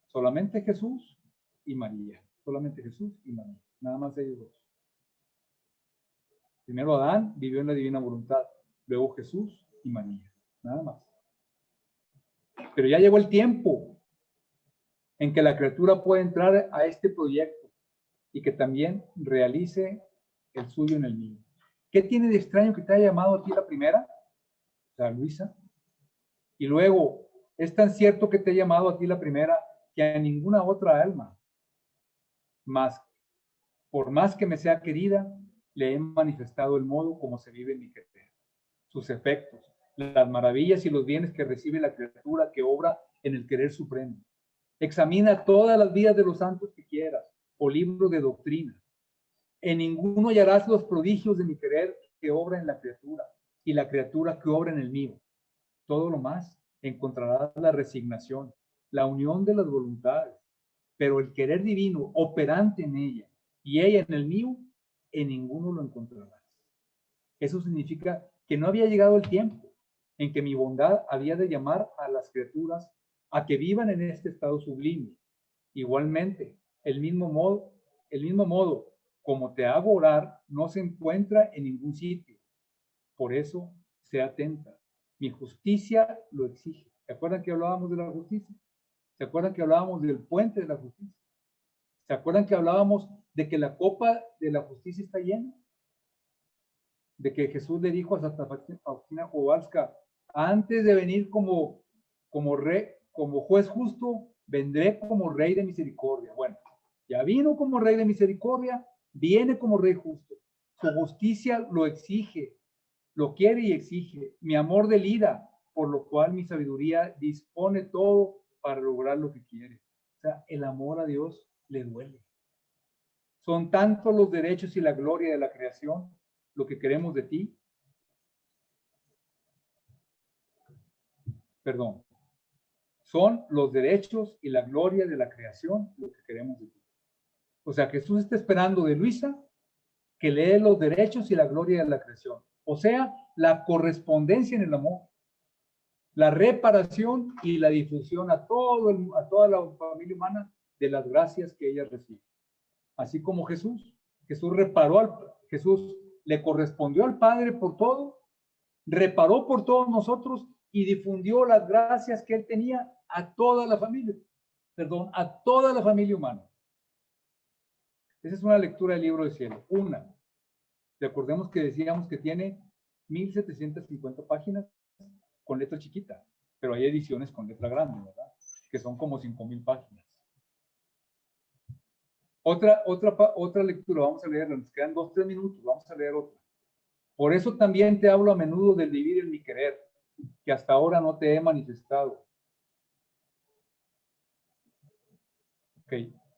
Solamente Jesús y María. Solamente Jesús y María. Nada más ellos dos. Primero Adán vivió en la divina voluntad. Luego Jesús y María. Nada más. Pero ya llegó el tiempo en que la criatura puede entrar a este proyecto y que también realice el suyo en el mío. ¿Qué tiene de extraño que te haya llamado a ti la primera? O sea, Luisa. Y luego, es tan cierto que te he llamado a ti la primera que a ninguna otra alma, más, por más que me sea querida, le he manifestado el modo como se vive en mi querer, sus efectos, las maravillas y los bienes que recibe la criatura que obra en el querer supremo. Examina todas las vidas de los santos que quieras, o libros de doctrina. En ninguno hallarás los prodigios de mi querer que obra en la criatura, y la criatura que obra en el mío. Todo lo más encontrarás la resignación, la unión de las voluntades, pero el querer divino operante en ella y ella en el mío, en ninguno lo encontrarás. Eso significa que no había llegado el tiempo en que mi bondad había de llamar a las criaturas a que vivan en este estado sublime. Igualmente, el mismo modo como te hago orar no se encuentra en ningún sitio. Por eso, sea atenta. Mi justicia lo exige. ¿Se acuerdan que hablábamos de la justicia? ¿Se acuerdan que hablábamos del puente de la justicia? ¿Se acuerdan que hablábamos de que la copa de la justicia está llena? De que Jesús le dijo a Santa Faustina Kowalska, antes de venir como rey, como juez justo, vendré como rey de misericordia. Bueno, ya vino como rey de misericordia, viene como rey justo. Su justicia lo exige, lo quiere y exige. Mi amor delira, por lo cual mi sabiduría dispone todo para lograr lo que quiere. O sea, el amor a Dios le duele. Son tantos los derechos y la gloria de la creación, lo que queremos de ti. son los derechos y la gloria de la creación, lo que queremos de ti. O sea, Jesús está esperando de Luisa que lee los derechos y la gloria de la creación. O sea, la correspondencia en el amor, la reparación y la difusión a toda la familia humana de las gracias que ella recibe. Así como Jesús le correspondió al Padre por todo, reparó por todos nosotros y difundió las gracias que él tenía a toda la familia, a toda la familia humana. Esa es una lectura del libro del cielo. Una, recordemos que decíamos que tiene 1750 páginas con letra chiquita, pero hay ediciones con letra grande, ¿verdad? Que son como 5000 páginas. Otra lectura, vamos a leerla, nos quedan 2-3 minutos, vamos a leer otra. Por eso también te hablo a menudo del vivir en mi querer, que hasta ahora no te he manifestado. Ok,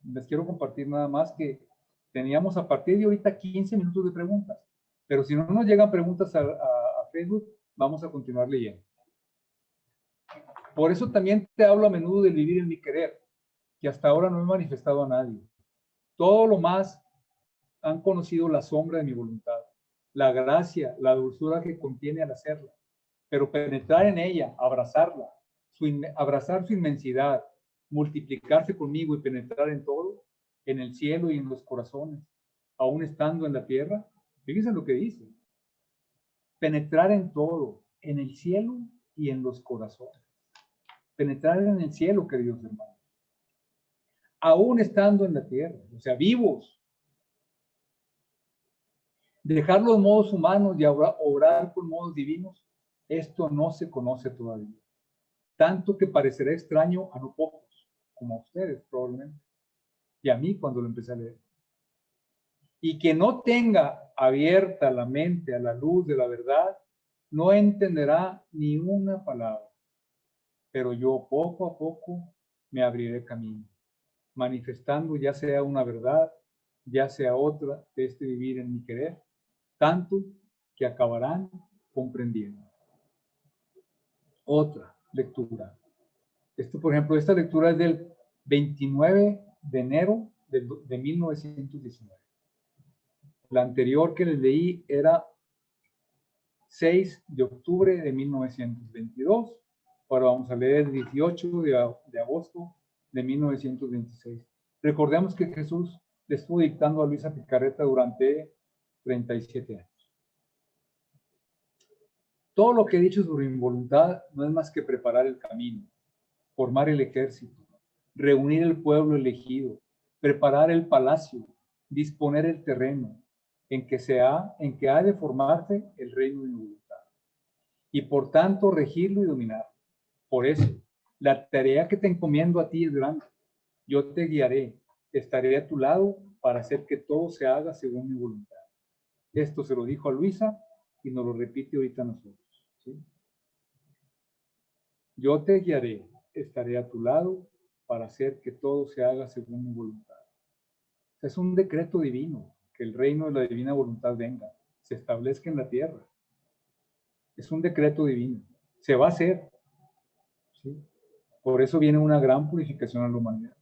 les quiero compartir nada más que teníamos a partir de ahorita 15 minutos de preguntas, pero si no nos llegan preguntas a Facebook, vamos a continuar leyendo. Por eso también te hablo a menudo del vivir en mi querer, que hasta ahora no he manifestado a nadie. Todo lo más han conocido la sombra de mi voluntad, la gracia, la dulzura que contiene al hacerla, pero penetrar en ella, abrazarla, abrazar su inmensidad, multiplicarse conmigo y penetrar en todo, en el cielo y en los corazones, aún estando en la tierra. Fíjense lo que dice. Penetrar en todo, en el cielo y en los corazones. Penetrar en el cielo, queridos hermanos. Aún estando en la tierra, o sea, vivos. Dejar los modos humanos y obrar con modos divinos, esto no se conoce todavía. Tanto que parecerá extraño a no pocos, como a ustedes probablemente, y a mí cuando lo empecé a leer. Y que no tenga abierta la mente a la luz de la verdad, no entenderá ni una palabra. Pero yo poco a poco me abriré camino, manifestando ya sea una verdad, ya sea otra de este vivir en mi querer, tanto que acabarán comprendiendo. Otra lectura. Por ejemplo, esta lectura es del 29 de enero de 1919. La anterior que les leí era 6 de octubre de 1922. Ahora vamos a leer el 18 de agosto de 1926. Recordemos que Jesús le estuvo dictando a Luisa Picarreta durante 37 años. Todo lo que he dicho sobre mi voluntad no es más que preparar el camino, formar el ejército, reunir el pueblo elegido, preparar el palacio, disponer el terreno en que ha de formarse el reino de mi voluntad, y por tanto regirlo y dominar. Por eso, la tarea que te encomiendo a ti es grande. Yo te guiaré, estaré a tu lado para hacer que todo se haga según mi voluntad. Esto se lo dijo a Luisa y nos lo repite ahorita a nosotros, ¿sí? Yo te guiaré, estaré a tu lado para hacer que todo se haga según mi voluntad. Es un decreto divino, que el reino de la divina voluntad venga, se establezca en la tierra. Es un decreto divino, se va a hacer, ¿sí? Por eso viene una gran purificación a la humanidad.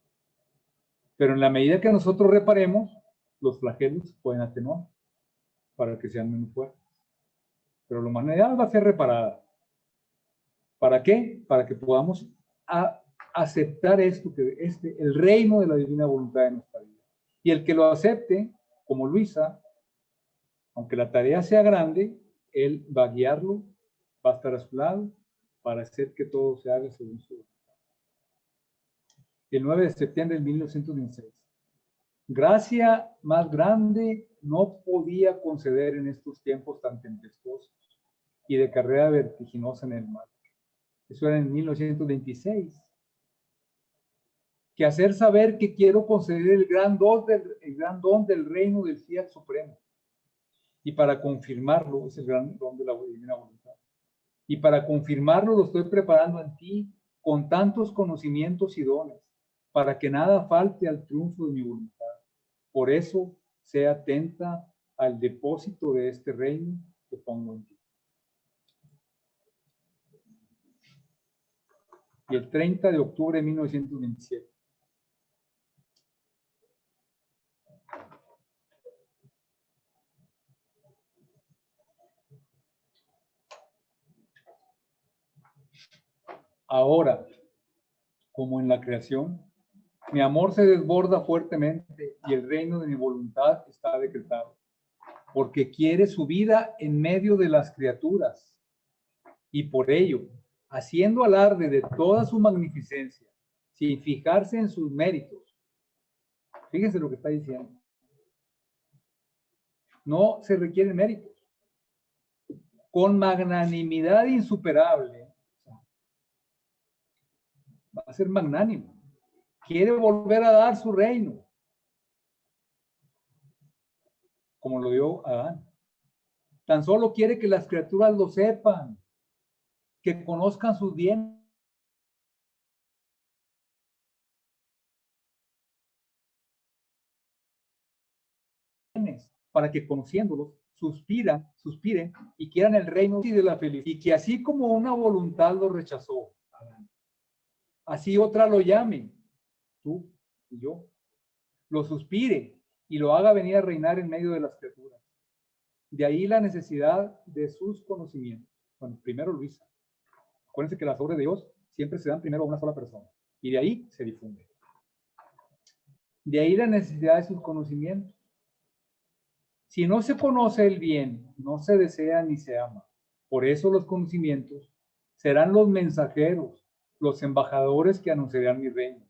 Pero en la medida que nosotros reparemos, los flagelos pueden atenuar para que sean menos fuertes. Pero la humanidad va a ser reparada. ¿Para qué? Para que podamos aceptar esto, el reino de la divina voluntad de nuestra vida. Y el que lo acepte, como Luisa, aunque la tarea sea grande, él va a guiarlo, va a estar a su lado para hacer que todo se haga según su voluntad. El 9 de septiembre de 1926. Gracia más grande no podía conceder en estos tiempos tan tempestuosos y de carrera vertiginosa en el mar. Eso era en 1926. Que hacer saber que quiero conceder el gran don del reino del fiat supremo. Y para confirmarlo, es el gran don de la divina voluntad. Y para confirmarlo lo estoy preparando en ti con tantos conocimientos y dones, para que nada falte al triunfo de mi voluntad. Por eso, sea atenta al depósito de este reino que pongo en ti. y el 30 de octubre de 1927. Ahora, como en la creación, mi amor se desborda fuertemente y el reino de mi voluntad está decretado, porque quiere su vida en medio de las criaturas. Y por ello, haciendo alarde de toda su magnificencia, sin fijarse en sus méritos. Fíjense lo que está diciendo. No se requieren méritos. Con magnanimidad insuperable, va a ser magnánimo. Quiere volver a dar su reino, como lo dio Adán. Tan solo quiere que las criaturas lo sepan, que conozcan sus bienes. Para que conociéndolos suspiren y quieran el reino de la felicidad. Y que así como una voluntad lo rechazó, así otra lo llame, tú y yo, lo suspire y lo haga venir a reinar en medio de las criaturas. De ahí la necesidad de sus conocimientos. Bueno, primero Luisa. Acuérdense que las obras de Dios siempre se dan primero a una sola persona y de ahí se difunde. De ahí la necesidad de sus conocimientos. Si no se conoce el bien, no se desea ni se ama. Por eso los conocimientos serán los mensajeros, los embajadores que anunciarán mi reino.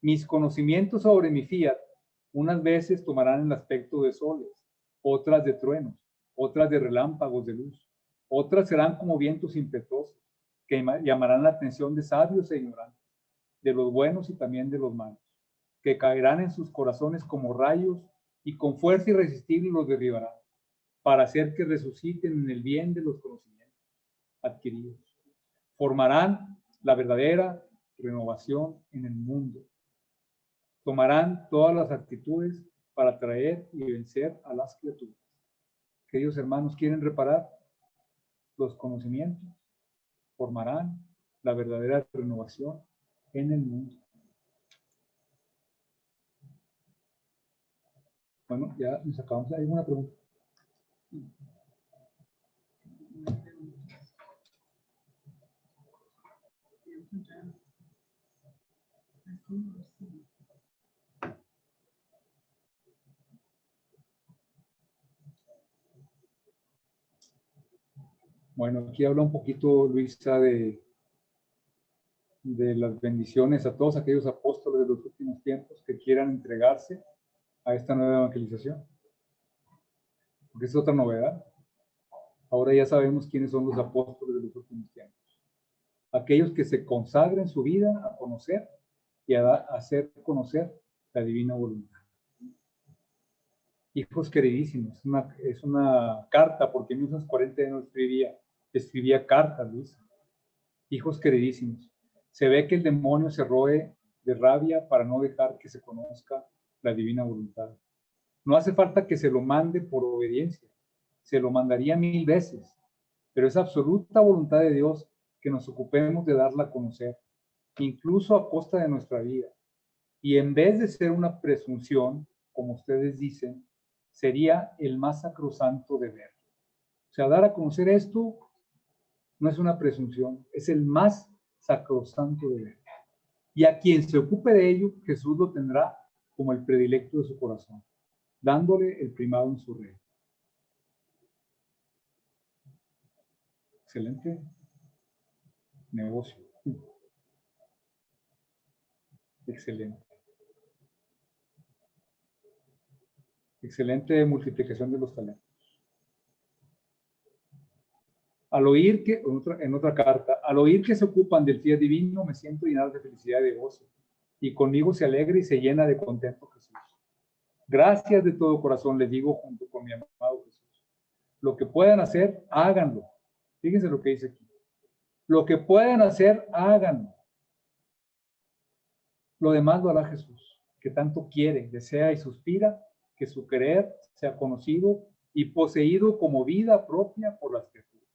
Mis conocimientos sobre mi fiat unas veces tomarán el aspecto de soles, otras de truenos, otras de relámpagos de luz, otras serán como vientos impetuosos que llamarán la atención de sabios e ignorantes, de los buenos y también de los malos, que caerán en sus corazones como rayos y con fuerza irresistible los derribará, para hacer que resuciten en el bien de los conocimientos adquiridos. Formarán la verdadera renovación en el mundo. Tomarán todas las actitudes para atraer y vencer a las criaturas. Queridos hermanos, ¿quieren reparar los conocimientos? Formarán la verdadera renovación en el mundo. Bueno, ya nos acabamos. ¿Hay alguna pregunta? Bueno, aquí habla un poquito Luisa de las bendiciones a todos aquellos apóstoles de los últimos tiempos que quieran entregarse a esta nueva evangelización. Porque es otra novedad. Ahora ya sabemos quiénes son los apóstoles de los últimos tiempos. Aquellos que se consagren su vida a conocer y a hacer conocer la divina voluntad. Hijos queridísimos, es una carta, porque en 1940 no escribía cartas, Luis. Hijos queridísimos, se ve que el demonio se roe de rabia para no dejar que se conozca la divina voluntad. No hace falta que se lo mande por obediencia, se lo mandaría 1000 veces, pero es absoluta voluntad de Dios que nos ocupemos de darla a conocer, incluso a costa de nuestra vida. Y en vez de ser una presunción, como ustedes dicen, sería el más sacrosanto deber. O sea, dar a conocer esto no es una presunción, es el más sacrosanto deber. Y a quien se ocupe de ello, Jesús lo tendrá como el predilecto de su corazón, dándole el primado en su reino. Excelente negocio. Excelente. Excelente multiplicación de los talentos. Al oír que, en otra carta, al oír que se ocupan del fiat divino, me siento llenado de felicidad y de gozo, y conmigo se alegra y se llena de contento Jesús. Gracias de todo corazón les digo junto con mi amado Jesús. Lo que puedan hacer, háganlo. Fíjense lo que dice aquí. Lo que puedan hacer, háganlo. Lo demás lo hará Jesús, que tanto quiere, desea y suspira que su querer sea conocido y poseído como vida propia por las criaturas.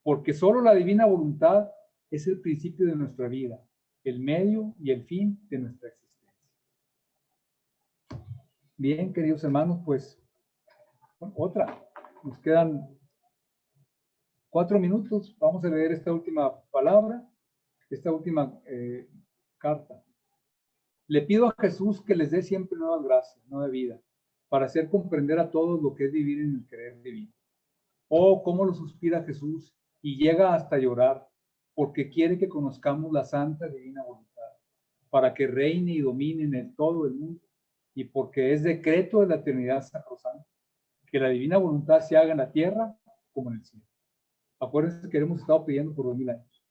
Porque solo la divina voluntad es el principio de nuestra vida, el medio y el fin de nuestra existencia. Bien, queridos hermanos, pues otra. Nos quedan 4 minutos. Vamos a leer esta última palabra, esta última carta. Le pido a Jesús que les dé siempre nuevas gracias, nueva vida, para hacer comprender a todos lo que es vivir en el querer divino. Oh, cómo lo suspira Jesús y llega hasta llorar, porque quiere que conozcamos la santa divina voluntad, para que reine y domine en todo el mundo, y porque es decreto de la eternidad sacrosanta, que la divina voluntad se haga en la tierra como en el cielo. Acuérdense que hemos estado pidiendo por 2000 años.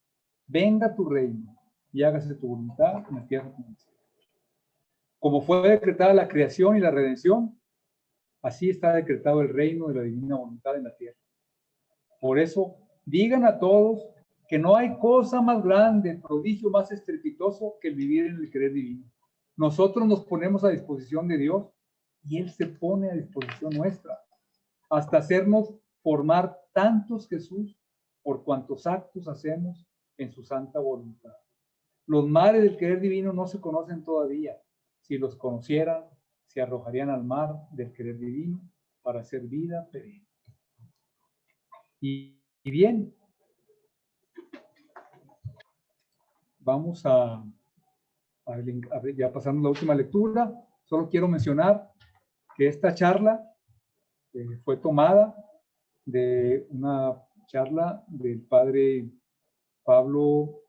Venga tu reino y hágase tu voluntad en la tierra como en el cielo. Como fue decretada la creación y la redención, así está decretado el reino de la divina voluntad en la tierra. Por eso, digan a todos que no hay cosa más grande, prodigio más estrepitoso que el vivir en el querer divino. Nosotros nos ponemos a disposición de Dios y Él se pone a disposición nuestra, hasta hacernos formar tantos Jesús por cuantos actos hacemos en su santa voluntad. Los mares del querer divino no se conocen todavía. Si los conocieran, se arrojarían al mar del querer divino para hacer vida perenne. Y bien, vamos a ver, ya pasando la última lectura, solo quiero mencionar que esta charla fue tomada de una charla del padre Pablo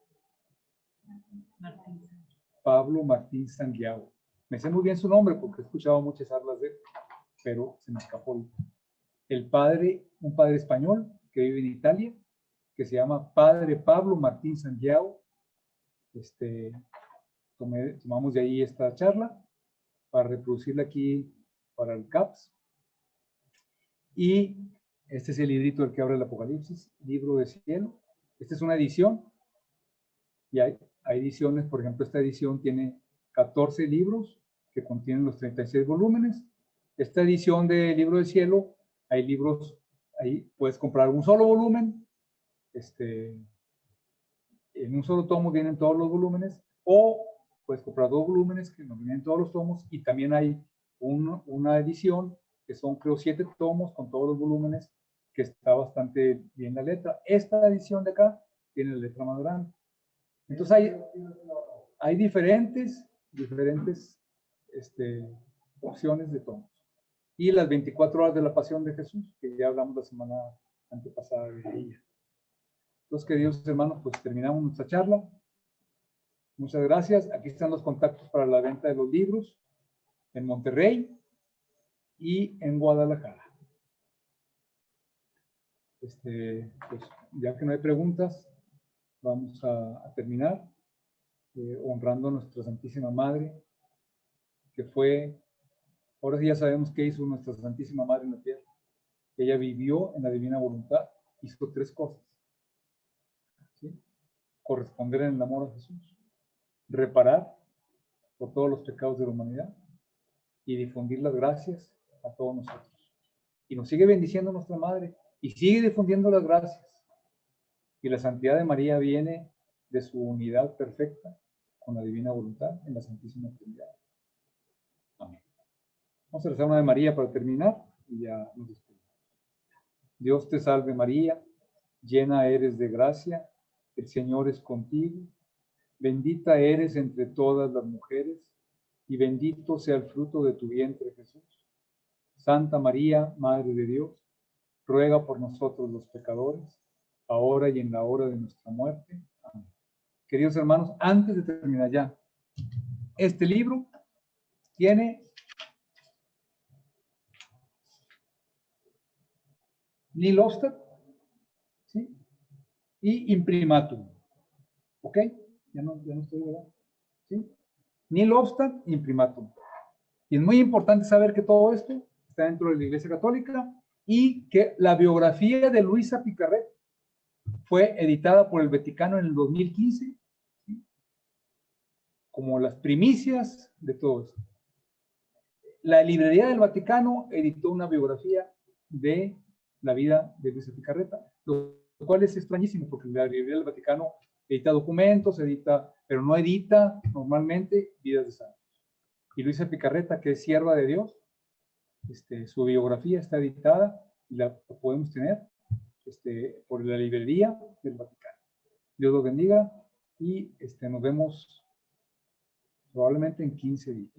Martín Santiago. Me sé muy bien su nombre porque he escuchado muchas charlas de él, pero se me escapó. Un padre español que vive en Italia, que se llama Padre Pablo Martín Santiago. Tomamos de ahí esta charla para reproducirla aquí para el CAPS. Y este es el librito del que habla el Apocalipsis, Libro de Cielo. Esta es una edición. Y hay ediciones, por ejemplo, esta edición tiene 14 libros que contienen los 36 volúmenes. Esta edición de Libro del Cielo, hay libros, ahí puedes comprar un solo volumen, en un solo tomo vienen todos los volúmenes, o puedes comprar 2 volúmenes que no vienen todos los tomos, y también hay una edición que son, creo, 7 tomos con todos los volúmenes, que está bastante bien la letra. Esta edición de acá tiene la letra más grande. Entonces hay diferentes opciones de tomos. Y las 24 horas de la pasión de Jesús, que ya hablamos la semana antepasada de ella. Entonces, queridos hermanos, pues terminamos nuestra charla. Muchas gracias. Aquí están los contactos para la venta de los libros en Monterrey y en Guadalajara. Pues ya que no hay preguntas, vamos a terminar honrando a nuestra Santísima Madre, que fue, ahora sí ya sabemos qué hizo nuestra Santísima Madre en la tierra. Ella vivió en la divina voluntad, hizo 3 cosas. ¿Sí? Corresponder en el amor a Jesús, reparar por todos los pecados de la humanidad y difundir las gracias a todos nosotros. Y nos sigue bendiciendo nuestra Madre y sigue difundiendo las gracias. Y la santidad de María viene de su unidad perfecta con la divina voluntad en la Santísima Trinidad. Amén. Vamos a rezar una de María para terminar y ya nos despedimos. Dios te salve María, llena eres de gracia, el Señor es contigo, bendita eres entre todas las mujeres y bendito sea el fruto de tu vientre Jesús. Santa María, Madre de Dios, ruega por nosotros los pecadores, ahora y en la hora de nuestra muerte. Amén. Queridos hermanos, antes de terminar ya, este libro tiene Nihil obstat, ¿sí? Y imprimatum. ¿Ok? Ya no estoy, ¿verdad? ¿Sí? Nihil obstat, imprimatum. Y es muy importante saber que todo esto está dentro de la Iglesia Católica y que la biografía de Luisa Picarret fue editada por el Vaticano en el 2015, ¿sí? Como las primicias de todo esto. La librería del Vaticano editó una biografía de la vida de Luisa Picarreta, lo cual es extrañísimo porque la librería del Vaticano edita documentos, pero no edita normalmente vidas de santos. Y Luisa Picarreta, que es sierva de Dios, su biografía está editada y la podemos tener por la librería del Vaticano. Dios los bendiga y nos vemos probablemente en 15 días.